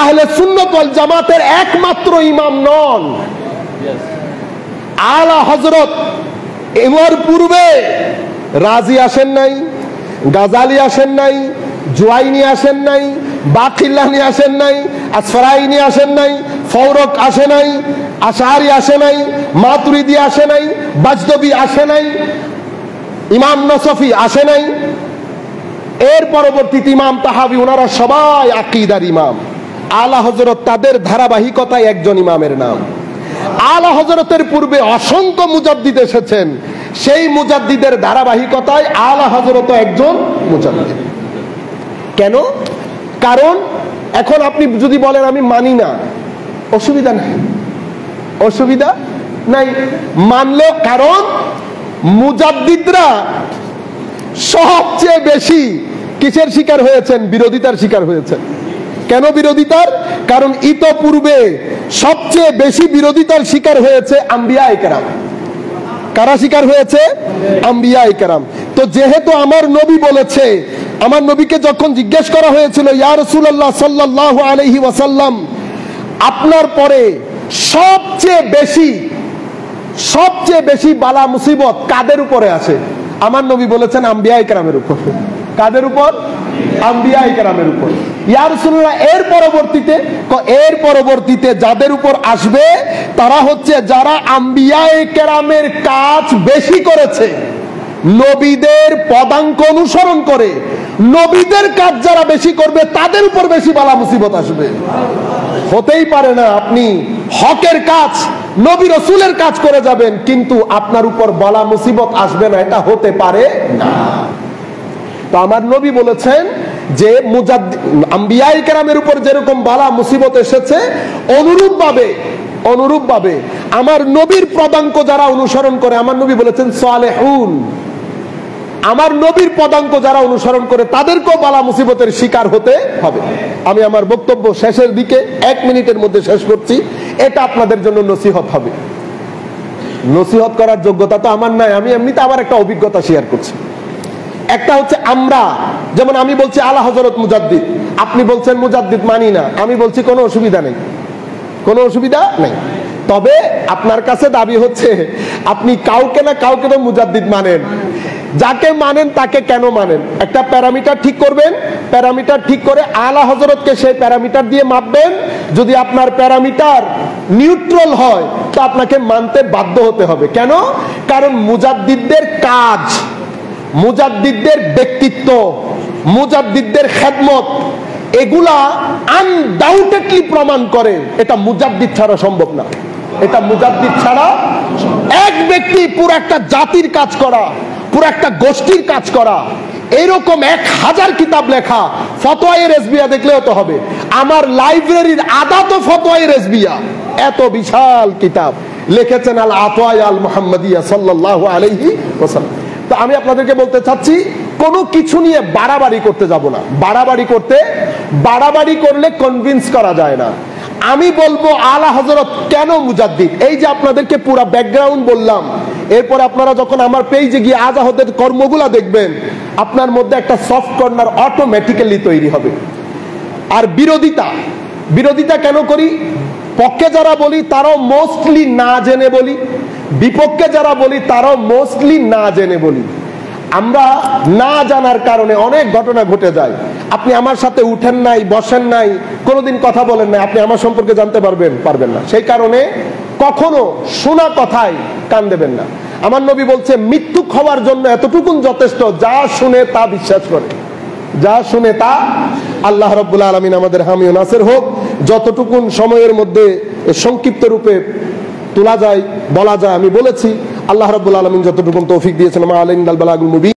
[SPEAKER 1] আহলে সুন্নাত ওয়াল জামাতের একমাত্র ইমাম নন। আলা হযরত এর পূর্বে রাজি আসেন নাই, গাজালি আসেন নাই, জুয়াইনি আসেন নাই, বাকিল্লানি আসেন নাই, আসফারাইনি আসেন নাই, ফৌরক আসে নাই, আশারি আসে নাই, মাতুরিদি আসে নাই, বাজদবি আসে নাই, ইমাম নসফি আসে নাই। এর পরবর্তীতে ইমাম তাহাবি, ওনারা সবাই আকীদার ইমাম। আলা হযরত তাদের ধারাবাহিকতায় একজন ইমামের নাম। আলা হযরতের পূর্বে অসংখ্য মুজাদ্দিদ এসেছেন, সেই মুজাদ্দিদের ধারাবাহিকতায় আলা হযরত একজন মুজাদ্দিদ। কেন? কারণ এখন আপনি যদি বলেন আমি মানি না, অসুবিধা নাই, অসুবিধা নাই মানলেও, কারণ মুজাদ্দিদরা সবচেয়ে বেশি কিসের শিকার হয়েছেন? বিরোধিতার শিকার হয়েছেন। কেন বিরোধিতার? কারণ ইতোপূর্বে সবচেয়ে বেশি বিরোধিতার শিকার হয়েছে আম্বিয়ায়ে কেরাম। কারা শিকার হয়েছে? আম্বিয়ায়ে কেরাম। তো যেহেতু আমার নবী বলেছে, আমার নবীকে যখন জিজ্ঞেস করা হয়েছিল ইয়া রাসূলুল্লাহ সাল্লাল্লাহু আলাইহি ওয়াসাল্লাম, আপনার পরে সবচেয়ে বেশি বালা মুসিবত কাদের উপরে আসে? আমার নবী বলেছেন আম্বিয়ায়ে কেরামের উপর। কাদের উপর? আম্বিয়ায়ে কেরামের উপর। ইয়া রাসূলুল্লাহ এর পরবর্তীতে যাদের উপর আসবে তারা হচ্ছে যারা আম্বিয়ায়ে কেরামের কাজ বেশি করেছে, নবীদের পদাঙ্ক অনুসরণ করে নবীদের কাজ যারা বেশি করবে তাদের উপর বেশি বালা মুসিবত আসবে। হতেই পারে না আপনি হকের কাজ, নবী রাসূলের কাজ করে যাবেন কিন্তু আপনার উপর বালা মুসিবত আসবে না, এটা হতে পারে না। তো আমার নবী বলেছেন যে আম্বিয়ায়ে কেরামের উপর যেরকম বালা মুসিবত এসেছে, অনুরূপভাবে আমার নবীর পদাঙ্ক যারা অনুসরণ করে, আমার নবী বলেছেন সালেহুন, আমার নবীর পদাঙ্ক যারা অনুসরণ করে তাদেরকেও বালা মুসিবতের শিকার হতে হবে। আমি আমার বক্তব্য শেষের দিকে 1 মিনিটের মধ্যে শেষ করছি। এটা আপনাদের জন্য নসিহত হবে। নসিহত করার যোগ্যতা তো আমার নাই, আমি এমনিতে আবার একটা অভিজ্ঞতা শেয়ার করছি। একটা হচ্ছে আমরা, যেমন আমি বলছি আলা হযরত মুজাদ্দিদ, আপনি বলছেন মুজাদ্দিদ মানি না, আমি বলছি কোনো অসুবিধা নেই, কোনো অসুবিধা নেই। তবে আপনার কাছে দাবি হচ্ছে আপনি কাউকে না কাউকে তো মুজাদ্দিদ মানেন। যাকে মানেন তাকে কেন মানেন? একটা প্যারামিটার ঠিক করবেন, প্যারামিটার ঠিক করে আলা হযরতকে সেই প্যারামিটার দিয়ে মাপবেন। যদি আপনার প্যারামিটার নিউট্রাল হয় তো আপনাকে মানতে বাধ্য হতে হবে। কেন? কারণ মুজাদ্দিদদের কাজ, মুজাদ্দিদদের ব্যক্তিত্ব, মুজাদ্দিদদের খেদমত, এগুলা আনডাউটেডলি প্রমাণ করে এটা মুজাদ্দিদ ছাড়া সম্ভব না। এটা মুজাদ্দিদ ছাড়া এক ব্যক্তি পুরো একটা জাতির কাজ করা, পুরো একটা গোষ্ঠীর কাজ করা, এরকম 1000 কিতাব লেখা। ফতোয়ায়ে রেজবিয়া দেখলেও তো হবে, আমার লাইব্রেরির আদা তো ফতোয়ায়ে রেজবিয়া, এত বিশাল কিতাব লিখেছেন আল আতওয়া আল মুহাম্মাদিয়া সাল্লাল্লাহু আলাইহি ওয়াসাল্লাম। তো আমি আপনাদেরকে বলতে চাচ্ছি, কোনো কিছু নিয়ে বাড়াবাড়ি করতে যাব না। বাড়াবাড়ি করলে কনভিন্স করা যায় না। আমি বলবো আলা হযরত কেন মুজাদ্দিদ, এই যে আপনাদেরকে পুরো ব্যাকগ্রাউন্ড বললাম, এরপর আপনারা যখন আমার পেজে গিয়ে আজাহদের কর্মগুলা দেখবেন, আপনার মধ্যে একটা সফট কর্নার অটোমেটিক্যালি তৈরি হবে। আর বিরোধিতা কেন করি? পক্ষে যারা বলি তারাও মোস্টলি না জেনে বলি, বিপক্ষে যারা বলি তারাও মোস্টলি না জেনে বলি। আমরা না জানার কারণে অনেক ঘটনা ঘটে যায়। আপনি আমার সাথে উঠেন নাই, বসেন নাই, কোনোদিন কথা বলেন নাই, আপনি আমার সম্পর্কে জানতে পারবেন না। সেই কারণে কখনো শোনা কথায় কান দেবেন না। আমার নবী বলছে, মৃত্যু হওয়ার জন্য এতটুকুন যথেষ্ট, যা শুনে তা বিশ্বাস করে, যা শুনে তা। আল্লাহ রাব্বুল আলামিন আমাদের হামি ও নাসির হোক। যতটুকুন সময়ের মধ্যে সংক্ষিপ্ত রূপে তোলা যায়, বলা যায় আমি বলেছি। আল্লাহ রাব্বুল আলামিন যতটুকুন তৌফিক দিয়েছেন, মা আলাইনাল বালাগুল মুবিন।